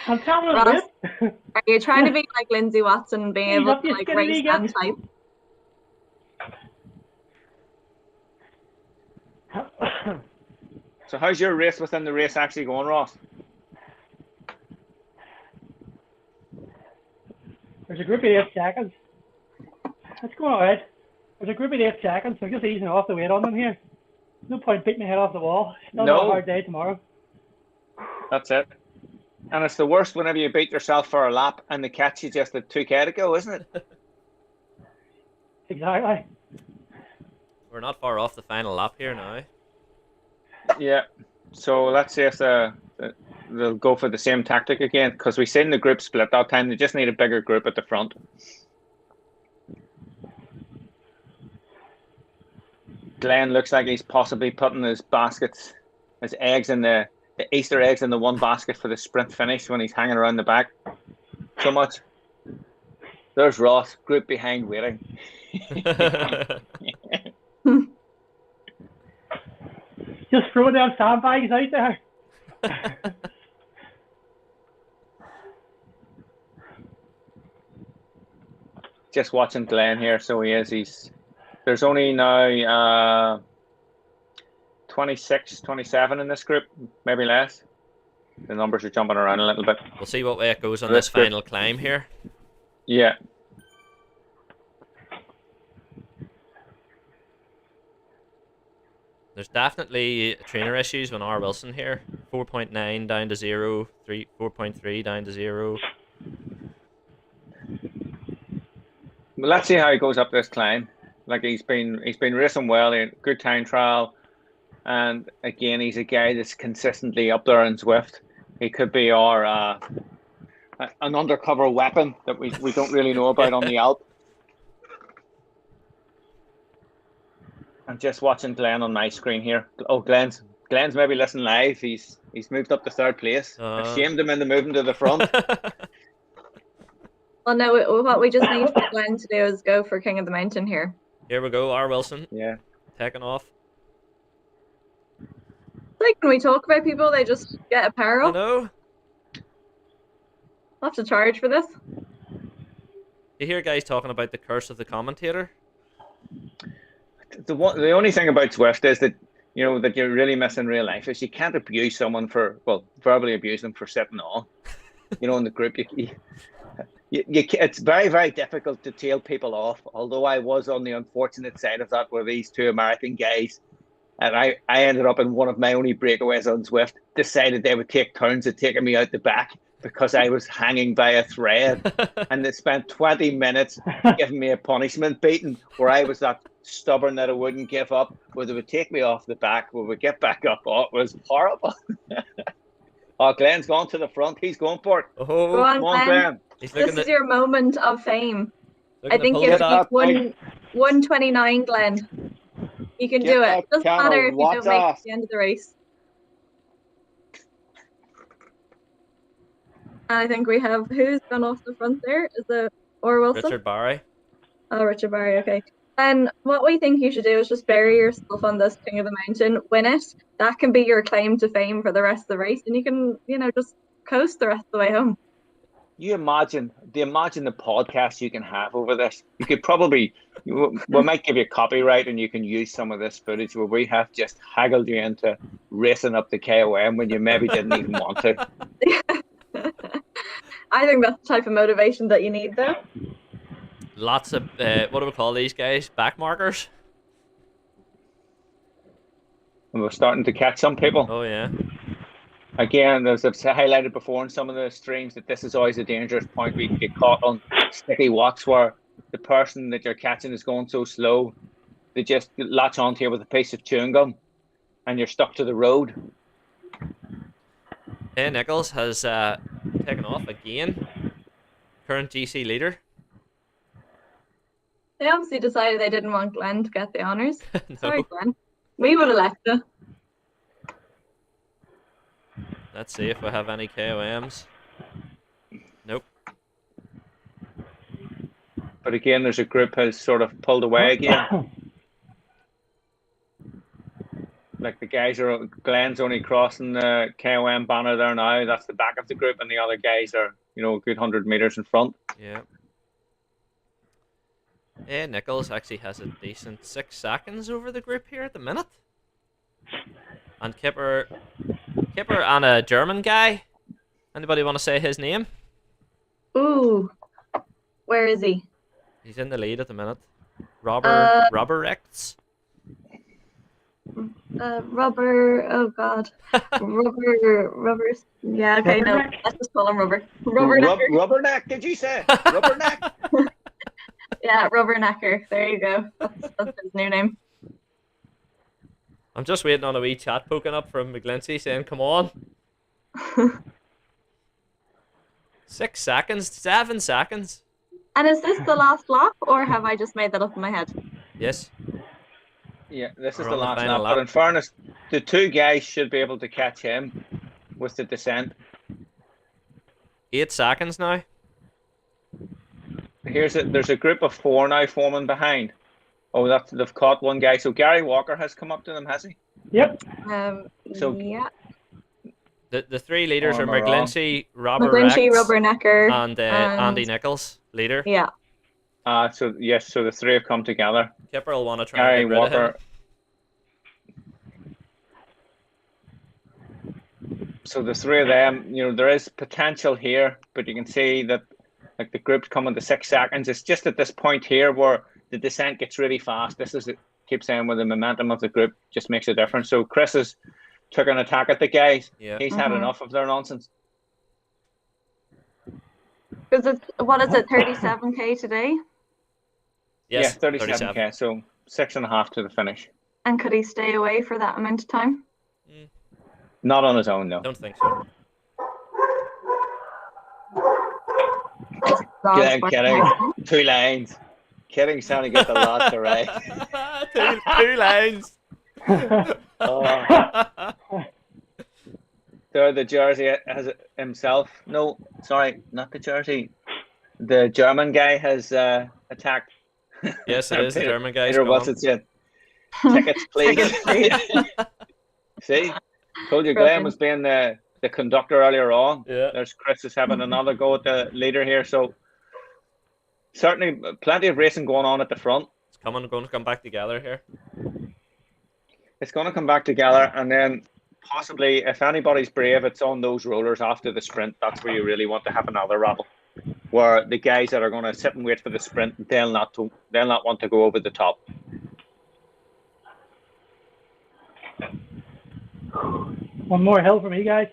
I'm telling them Ross, wait. are you trying to be like Lindsay Watson and being He's able up to your like skinny race again. and type? So how's your race within the race actually going, Ross? There's a group of 8 seconds. It's going alright. There's a group of 8 seconds, so I'm just easing off the weight on them here. No point beating my head off the wall. Still No. a hard day tomorrow. That's it. And it's the worst whenever you beat yourself for a lap and they catch you just at 2K to go, isn't it? Exactly. We're not far off the final lap here now. Yeah. So let's see if they'll go for the same tactic again, because we seen the group split that time. They just need a bigger group at the front. Glenn looks like he's possibly putting his baskets, his eggs in the Easter eggs in the one basket for the sprint finish when he's hanging around the back so much. There's Ross, group behind waiting. Just throw them sandbags out there. Just watching Glenn here, so he is. There's only now 26, 27 in this group, maybe less. The numbers are jumping around a little bit. We'll see what way it goes on This this group. final climb here. Yeah. There's definitely trainer issues with R. Wilson here. 4.9 down to 0, 4.3 down to 0. Well, let's see how he goes up this climb. Like he's been racing well, good time trial, and again he's a guy that's consistently up there in Zwift. He could be our an undercover weapon that we don't really know about on the Alp. I'm just watching Glenn on my screen here. Oh, Glenn's maybe listening live. He's moved up to third place. I've shamed him into moving to the front. Well, no, what we just need for Glenn to do is go for King of the Mountain here. Here we go, R. Wilson. Yeah. Taking off. Like, when we talk about people, they just get I apparel. know. I'll have to charge for this. You hear guys talking about the curse of the commentator? The only thing about Zwift is that, you know, that you really miss in real life is you can't abuse someone verbally abuse them for sitting on. You know, in the group, it's very, very difficult to tail people off. Although I was on the unfortunate side of that with these two American guys, and I ended up in one of my only breakaways on Zwift, decided they would take turns at taking me out the back because I was hanging by a thread, and they spent 20 minutes giving me a punishment beating where I was that stubborn that I wouldn't give up, where they would take me off the back, where we get back up. Oh, it was horrible. Oh, Glenn's gone to the front. He's going for it. Oh, Go on, Come on, Glenn. he's This is your moment of fame. I think you you've 129, Glenn. You can do it. Doesn't matter if you don't make it to the end of the race. And I think we have, who's gone off the front there? Is it Wilson? Richard Barry. Oh, Richard Barry, okay. And what we think you should do is just bury yourself on this King of the Mountain, win it. That can be your claim to fame for the rest of the race, and you can, you know, just coast the rest of the way home. You imagine the podcast you can have over this. You could probably, we might give you copyright and you can use some of this footage where we have just haggled you into racing up the KOM when you maybe didn't even want to. I think that's the type of motivation that you need, though. Lots of, what do we call these guys? Back markers? And we're starting to catch some people. Oh, yeah. Again, as I've highlighted before in some of the streams, that this is always a dangerous point where you can get caught on sticky watts where the person that you're catching is going so slow, they just latch onto you with a piece of chewing gum and you're stuck to the road. Nichols has taken off again. Current GC leader. They obviously decided they didn't want Glenn to get the honours. No. Sorry, Glenn. We would have left you. Let's see if we have any KOMs. Nope. But again, there's a group has sort of pulled away again. Like the guys are, Glenn's only crossing the KOM banner there now. That's the back of the group, and the other guys are, you know, a good 100 meters in front. Yeah. Nichols actually has a decent 6 seconds over the group here at the minute. And Kipper and a German guy. Anybody want to say his name? Ooh. Where is he? He's in the lead at the minute. Robert Rex. Rubber, oh god. Rubber, yeah, okay, no, let's just call him Rubber. Rubberneck, did you say? Rubberneck? Yeah, Rubbernecker, there you go. That's his new name. I'm just waiting on a wee chat poking up from McGlinchey saying, come on. 6 seconds, 7 seconds. And is this the last lap, or have I just made that up in my head? Yes. Yeah, this is We're the on the last final lap. lap. But in fairness, the two guys should be able to catch him with the descent. 8 seconds now. There's a group of 4 now forming behind. Oh, they've caught one guy. So Gary Walker has come up to them, has he? Yep. So yeah. The 3 leaders are am I wrong? McGlinchey, Robert Rex, Rubbernecker, and Andy Nichols, leader. Yeah. So the 3 have come together. Kipper will want to try Gary and get rid of Walker. him. So the 3 of them, you know, there is potential here, but you can see that like the group's coming to 6 seconds. It's just at this point here where the descent gets really fast. This is, keep saying, where the momentum of the group just makes a difference. So Chris has took an attack at the guys. Yeah. He's had enough of their nonsense. Because it's, what is it, 37k today? Yes, 37k. So 6.5 to the finish. And could he stay away for that amount of time? Not on his own, no. Don't think so. Kidding. 2 lines. Kidding's trying to get the lot to right. two lines. There, the jersey has himself. No, sorry, not the jersey. The German guy has attacked. Yes, it is the German guy. Peter, what's it said? Tickets, please. See, told you Graham was being the conductor earlier on. Yeah. There's Chris is having another go at the leader here. So certainly plenty of racing going on at the front. It's going to come back together here. It's going to come back together, and then possibly, if anybody's brave, it's on those rollers after the sprint. That's where you really want to have another rattle, where the guys that are going to sit and wait for the sprint, they'll not want to go over the top. One more hill for me, guys.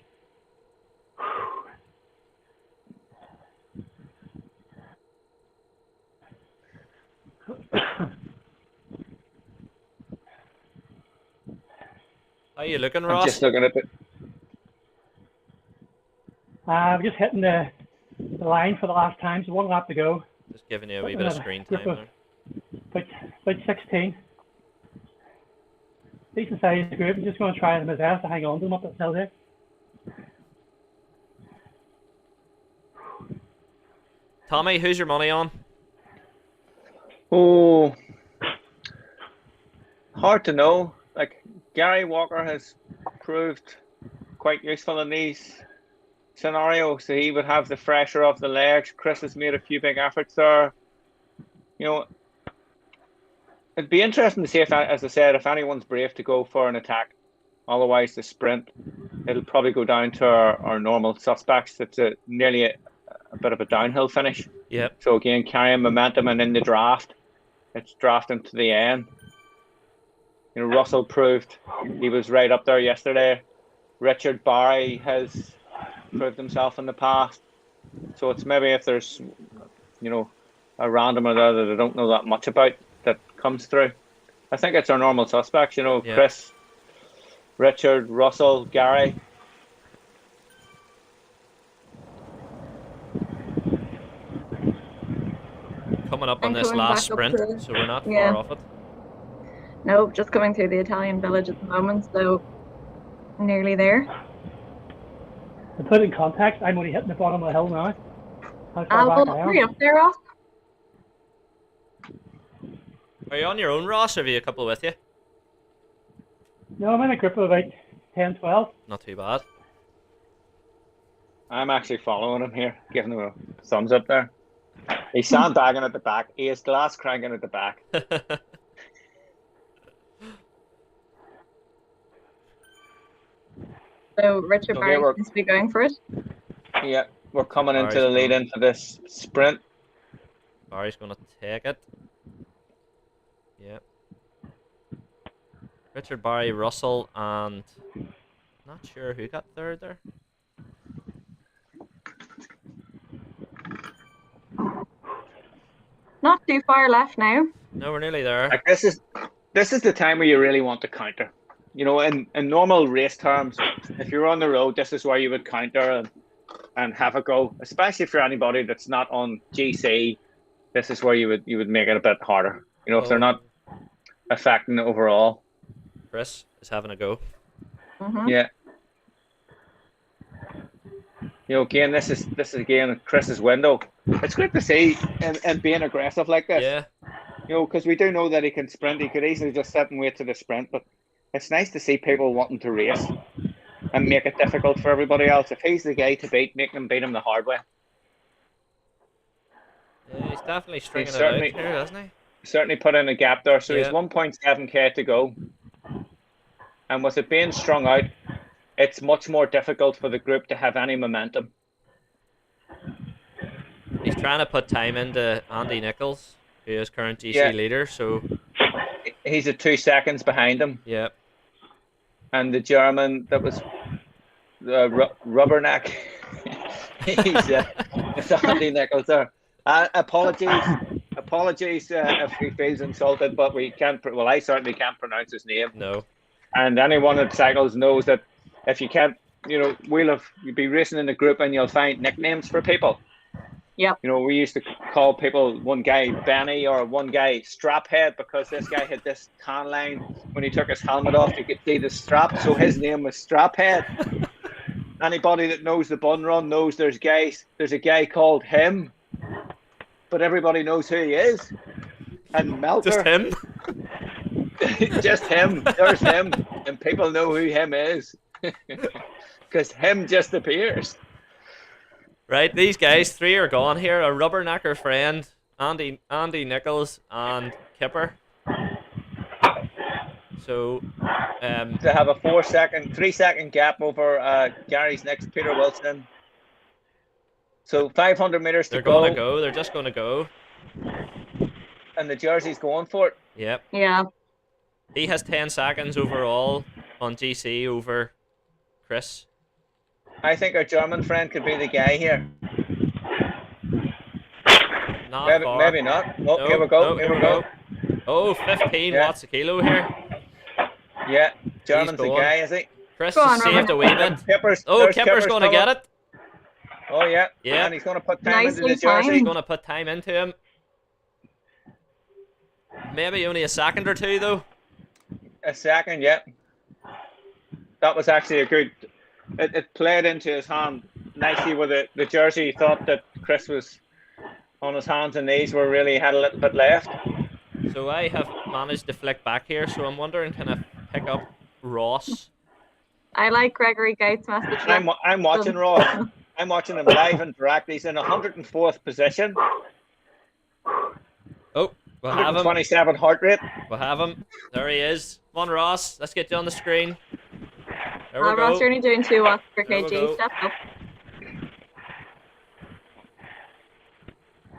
How are you looking, I'm Ross? just looking at it. I'm just hitting the line for the last time, so 1 lap to go. Just giving you a wee bit of screen time there. About 16. Decent sized group. I'm just going to try my best to hang on to them up that hill here. Tommy, who's your money on? Oh, hard to know. Like, Gary Walker has proved quite useful in these scenarios. So he would have the fresher off the legs. Chris has made a few big efforts there. You know, it'd be interesting to see if, as I said, if anyone's brave to go for an attack. Otherwise, the sprint, it'll probably go down to our normal suspects. It's nearly a bit of a downhill finish. Yep. So again, carrying momentum, and in the draft, it's drafting to the end. You know, Russell proved he was right up there yesterday. Richard Barry has proved himself in the past. So it's maybe if there's, you know, a randomer there that I don't know that much about that comes through. I think it's our normal suspects, you know, Chris, Richard, Russell, Gary. Coming up on this last sprint, so we're not far off it. Nope, just coming through the Italian village at the moment, so nearly there. To put it in context, I'm only hitting the bottom of the hill now. Well, hurry up there, Ross. Are you on your own, Ross, or have you a couple with you? No, I'm in a group of about 10, 12. Not too bad. I'm actually following him here, giving him a thumbs up there. He's sandbagging at the back. He is glass cranking at the back. So Richard Barry seems to be going for it. Yeah, we're coming into the lead into this sprint. Barry's going to take it. Yep. Richard Barry, Russell, and not sure who got third there. Not too far left now. No, we're nearly there. Like this is the time where you really want to counter. You know, in normal race terms, if you're on the road, this is where you would counter and have a go. Especially for anybody that's not on GC, this is where you would make it a bit harder. You know, if they're not affecting the overall. Chris is having a go. Yeah. You know, again, this is again Chris's window. It's great to see and being aggressive like this. Yeah. You know, because we do know that he can sprint. He could easily just sit and wait to the sprint, but it's nice to see people wanting to race and make it difficult for everybody else. If he's the guy to beat, make them beat him the hard way. Yeah, he's definitely stringing it out here, hasn't he? Certainly put in a gap there. So he's 1.7k to go. And with it being strung out, it's much more difficult for the group to have any momentum. He's trying to put time into Andy Nichols, who is current GC leader, so he's at 2 seconds behind him. Yep. And the German that was Rubberneck, it's Andy Nichols there. Apologies apologies if he feels insulted, but we can't. Well, I certainly can't pronounce his name. No. And anyone that cycles knows that if you can't, you'll be racing in a group and you'll find nicknames for people. Yep. We used to call people, one guy Benny or one guy Straphead, because this guy had this tan line. When he took his helmet off, you could see the strap, so his name was Straphead. Anybody that knows the bun run knows there's a guy called Him, but everybody knows who he is. And Melter. Just him? Just him. There's him. And people know who him is. Because him just appears. Right, these guys, 3 are gone here. A rubbernecker friend, Andy Nichols, and Kipper. So, to have a 3-second gap over Gary's next Peter Wilson. So 500 meters to go. They're going to go. They're just going to go. And the jersey's going for it. Yep. Yeah. He has 10 seconds overall on GC over Chris. I think our German friend could be the guy here. Maybe not. Oh, no, here we go. No, here we go. Oh, 15 watts a kilo here. Yeah, German's the guy, is he? Chris has saved a wee bit. Kipper's going to get it. Oh, yeah. Yeah. And he's going to put time into the jersey. Nicely He's going to put time into him. Maybe only a second or two, though. A second, yeah. That was actually a good... It played into his hand nicely with the jersey. He thought that Chris was on his hands and knees, had a little bit left. So I have managed to flick back here, so I'm wondering, can I pick up Ross? I like Gregory Gates' message. I'm watching Ross. I'm watching him live and direct. He's in 104th position. Oh, we'll have him. 127 heart rate. We'll have him. There he is. Come on, Ross. Let's get you on the screen. There we go. Ross, you're only doing 2 watts per There we go. kg. Step up.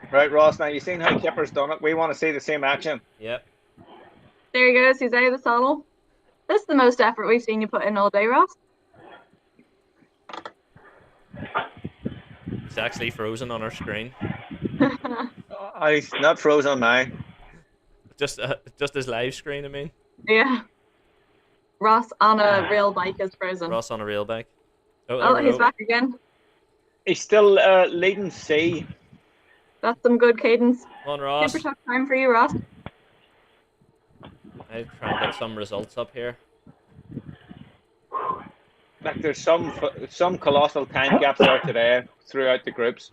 Right, Ross. Now you've seen how Kipper's done it. We want to see the same action. Yep. There he goes. He's out of the saddle. This is the most effort we've seen you put in all day, Ross. It's actually frozen on our screen. He's not frozen on mine. Just his live screen, I mean. Yeah. Ross on a real bike is frozen. Ross on a real bike. Oh, he's back again. He's still leading C. That's some good cadence. Come on, Ross. Super tough time for you, Ross. I'll try and get some results up here. Like there's some colossal time gaps there today throughout the groups.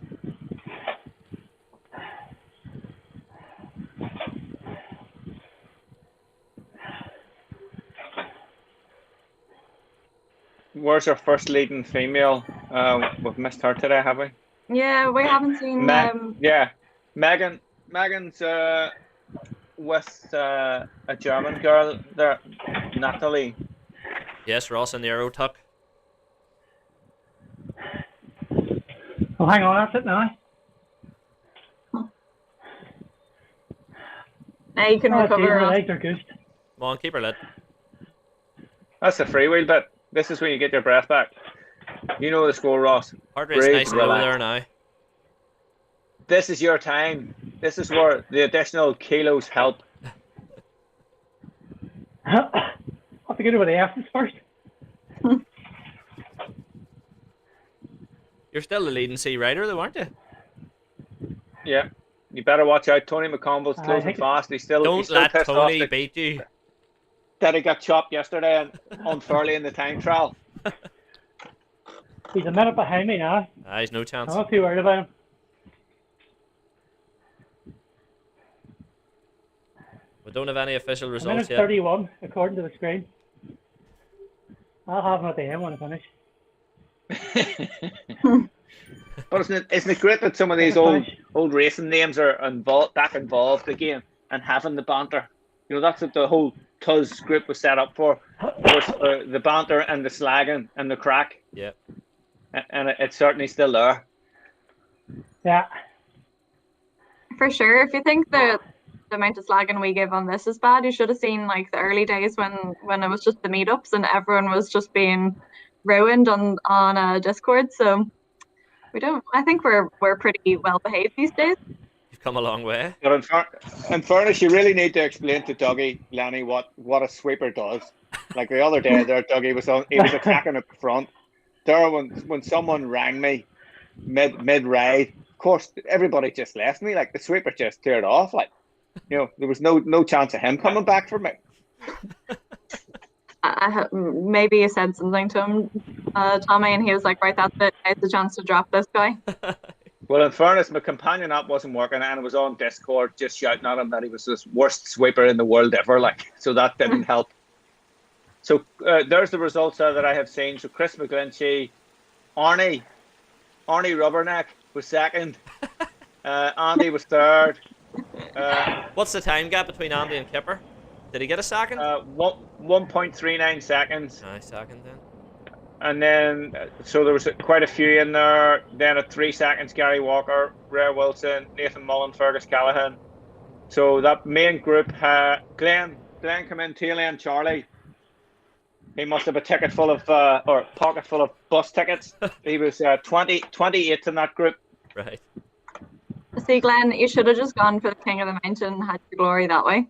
Where's our first leading female? We've missed her today, have we? Yeah, we haven't seen Yeah, Megan's with a German girl there, Natalie. Yes, Ross in the Aero tuck. Oh, hang on, that's it now. Now you can recover. Her Ross. legs are good. Come on, keep her lit. That's the freewheel bit. This is when you get your breath back. You know the score, Ross. Heart rate's Breathe, nice and low relax. there now. This is your time. This is where the additional kilos help. Have to get over the F's first. You're still the leading C rider, though, aren't you? Yeah. You better watch out. Tony McConville's closing fast. He's still Don't let pissed Tony off beat you. that he got chopped yesterday and unfairly in the time trial. He's a minute behind me now. He's no chance. I'm not too worried about him. We don't have any official A minute results yet. 31, according to the screen. I'll have him at the end when I finish. But isn't it great that some of these old racing names are involved again and having the banter? You know, that's what the whole TUZ group was set up for. Was the banter and the slagging and the crack. Yeah. And it's certainly still there. Yeah. For sure. If you think the amount of slagging we give on this is bad, you should have seen like the early days when it was just the meetups and everyone was just being ruined on Discord. So I think we're pretty well behaved these days. come a long way. But in fairness, you really need to explain to Dougie, Lenny, what a sweeper does. Like the other day, there, Dougie was attacking at the front. There, when someone rang me mid ride, of course, everybody just left me. Like the sweeper just cleared off. Like, there was no chance of him coming back for me. Maybe you said something to him, Tommy, and he was like, right, that's it. I had the chance to drop this guy. Well, in fairness, my companion app wasn't working, and I was on Discord just shouting at him that he was the worst sweeper in the world ever. Like, so that didn't help. So there's the results that I have seen. So Chris McGlinchey, Arnie Rubberneck was second. Andy was third. What's the time gap between Andy and Kipper? Did he get a second? 1.39 seconds. Nice second then. And then, so there was quite a few in there. Then at 3 seconds, Gary Walker, Ray Wilson, Nathan Mullen, Fergus Callahan. So that main group, Glenn come in, tail end Charlie. He must have a ticket full of, or pocket full of bus tickets. He was 28 in that group. Right. See, Glenn, you should have just gone for the King of the Mountain and had your glory that way.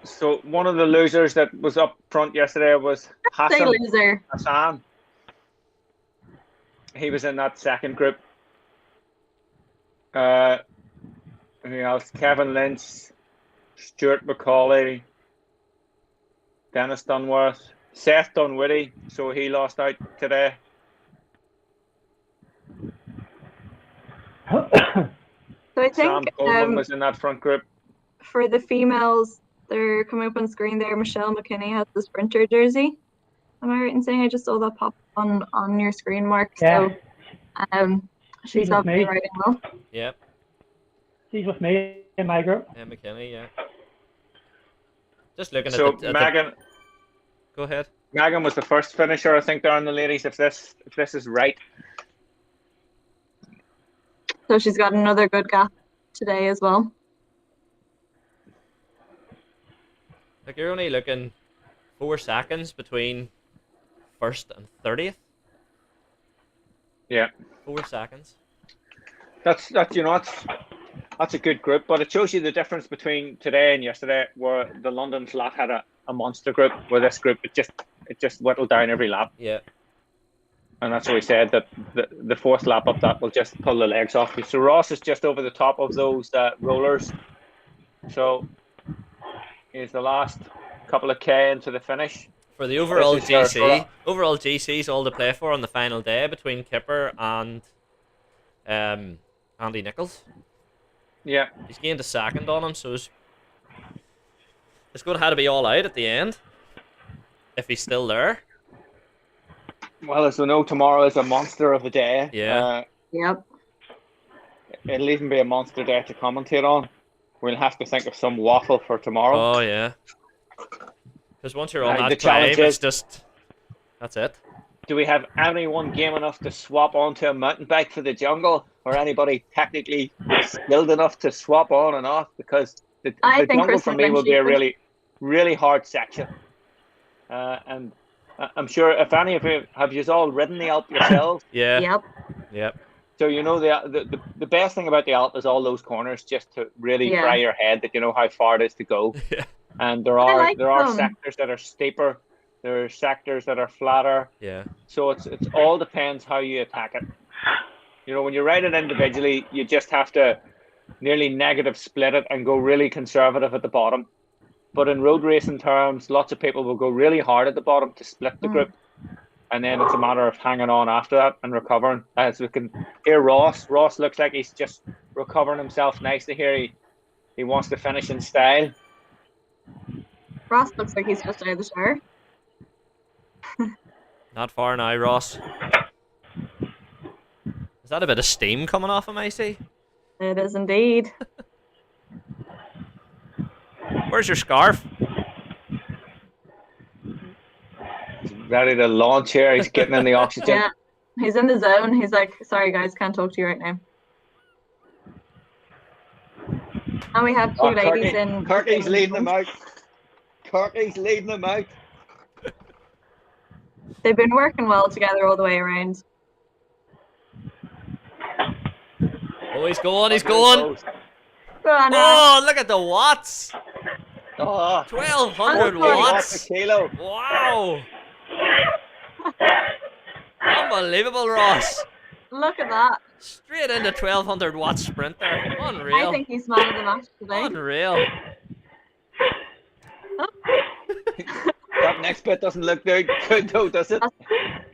So one of the losers that was up front yesterday was Hassan. He was in that second group. Who else? Kevin Lynch, Stuart McCauley, Dennis Dunworth, Seth Dunwitty. So he lost out today. So I think Sam Coleman was in that front group. For the females, they're coming up on screen there. Michelle McKinney has the sprinter jersey. Am I right in saying I just saw that pop on your screen, Mark? Yeah. So she's obviously riding well. Yep. She's with me in my group. Yeah, McKinney, yeah. Just looking so at Megan. Go ahead. Megan was the first finisher, I think, there on the ladies, if this is right. So she's got another good gap today as well. Like you're only looking 4 seconds between first and 30th. Yeah. 4 seconds. That's a good group, but it shows you the difference between today and yesterday, where the London flat had a monster group, where this group it just whittled down every lap. Yeah. And that's what we said, that the fourth lap up that will just pull the legs off you. So Ross is just over the top of those rollers. So he's the last couple of K into the finish. For the overall GC is all to play for on the final day between Kipper and Andy Nichols. Yeah. He's gained a second on him, so it's going to have to be all out at the end. If he's still there. Well, as we know, tomorrow is a monster of a day. Yeah. Yep. It'll even be a monster day to commentate on. We'll have to think of some waffle for tomorrow. Oh, yeah. Because once you're on the that climb, challenge it's just... That's it. Do we have anyone game enough to swap onto a mountain bike for the jungle? Or anybody technically skilled enough to swap on and off? Because the jungle for me will be a really, really hard section. And I'm sure if any of you have you all ridden the Alp yourselves? Yeah. Yep. So you know the best thing about the Alp is all those corners, just to really fry your head that you know how far it is to go. Yeah. And there are sectors that are steeper, there are sectors that are flatter. Yeah. So it's all depends how you attack it. You know, when you ride it individually, you just have to nearly negative split it and go really conservative at the bottom. But in road racing terms, lots of people will go really hard at the bottom to split the group. And then it's a matter of hanging on after that and recovering. As we can hear Ross looks like he's just recovering himself nicely here. He wants to finish in style. Ross looks like he's just out of the shower. Not far now, Ross. Is that a bit of steam coming off him, I see? It is indeed. Where's your scarf? He's ready to launch here. He's getting in the oxygen. Yeah, he's in the zone. He's like, sorry guys, can't talk to you right now. And we have two ladies in. Kirky's leading them out. Kirky's leading them out. They've been working well together all the way around. Oh, he's going, he's going. Go on, Ross. Oh, look at the watts. Oh, 1,200 watts watts. a kilo. Wow. Unbelievable, Ross. Look at that. Straight into 1,200 watt sprinter. I Unreal. think he's man of the match today. Unreal. That next bit doesn't look good though, does it?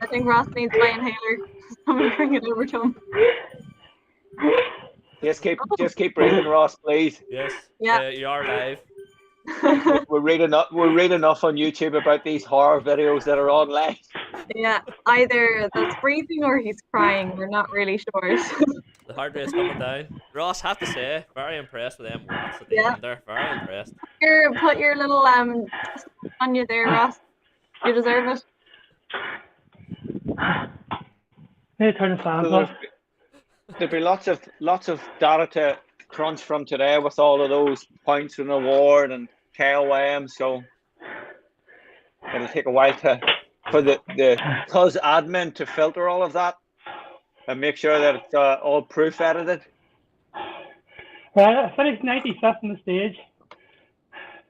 I think Ross needs my inhaler. Someone bring it over to him. Just keep breathing, Ross, please. Yes. Yeah. You are live. We read enough on YouTube about these horror videos that are online. Yeah, either that's breathing or he's crying. We're not really sure. The heart rate's coming down. Ross, have to say, very impressed with them watts at the Yeah. end there. Very impressed. Put your little on you there, Ross. You deserve it. Need to turn the fan So off. there'll be lots of data to crunch from today with all of those points and award and KOM. So it'll take a while for the TUZ admin to filter all of that and make sure that it's all proof edited. Right, I finished 95th on the stage.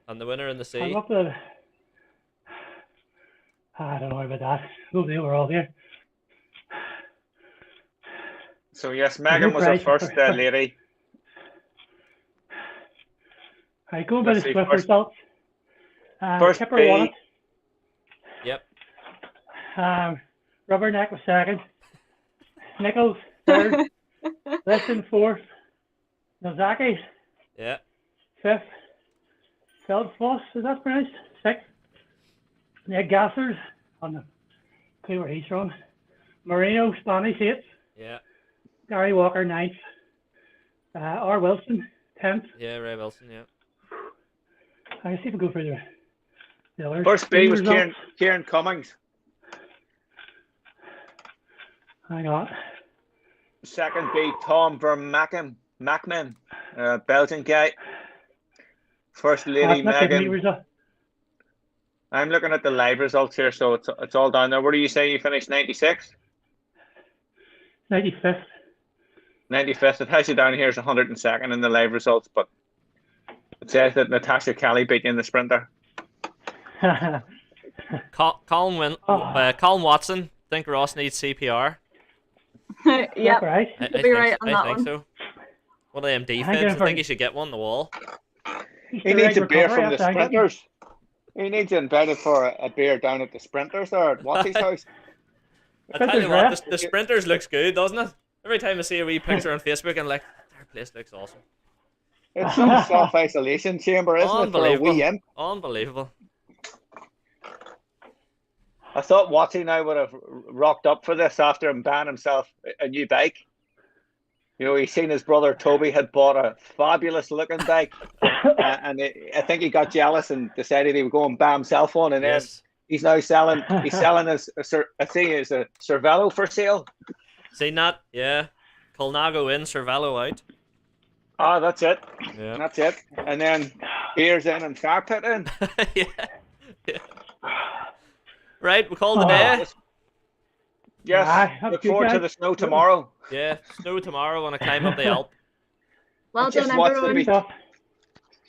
And the winner in the I'm sea. up to. I don't know about that. We'll deal. We're all here. So yes, Megan was the first lady. Right, going by the Let's see, Zwift first- results. first Kipper B. won it. Yep. Rubberneck was second. Nichols third. Liston fourth. Nozaki Yeah. fifth. Feldfoss, is that pronounced? Sixth. Yeah, Gassers on the clue where he's from. Marino Spanish eighth. Yeah. Gary Walker ninth. R. Wilson 10th. Yeah, Ray Wilson, yeah. I can see if we go through the others. First B was Results. Kieran Cummings. Hang on. Second B, Tom Vermaken, Belgian guy. First lady, That's not giving me Megan. result. I'm looking at the live results here, so it's all down there. What do you say you finished 96? 95th. 95th. It has you down here as 102nd in the live results, but it says that Natasha Kelly beat you in the sprinter. Colin Watson. Think Ross needs CPR. Yeah, Right. I be think, right on I that think one. so. One of them I'm defibs. going I for- think he should get one on the wall. He needs a beer from the sprinters. He needs invited for a beer down at the sprinters there at Watty's house. I tell you Sprinters what, rest. the sprinters looks good, doesn't it? Every time I see a wee picture on Facebook, I'm like, their place looks awesome. It's some self-isolation chamber, isn't it, for a wee imp? Unbelievable. I thought Watty now would have rocked up for this after him buying himself a new bike. You know, he's seen his brother Toby had bought a fabulous looking bike, and I think he got jealous and decided he would go and buy himself one. And then Yes. he's now selling. He's selling his. I think it's a Cervelo for sale. Seen that? Yeah. Colnago in, Cervelo out. Ah, that's it. Yeah. That's it. And then beers in and fire pit in. Yeah. Right, we call it a day. Yes. Aye, that's Look good, forward to guys. the snow tomorrow. Yeah, snow tomorrow when I climb up the Alp. Well Just done, watch the everyone. beat. Stuff.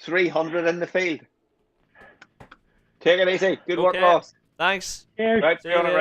300 in the field. Take it easy. Good work, Okay. Ross. Thanks. Cheers. Right, See see you you on it, later.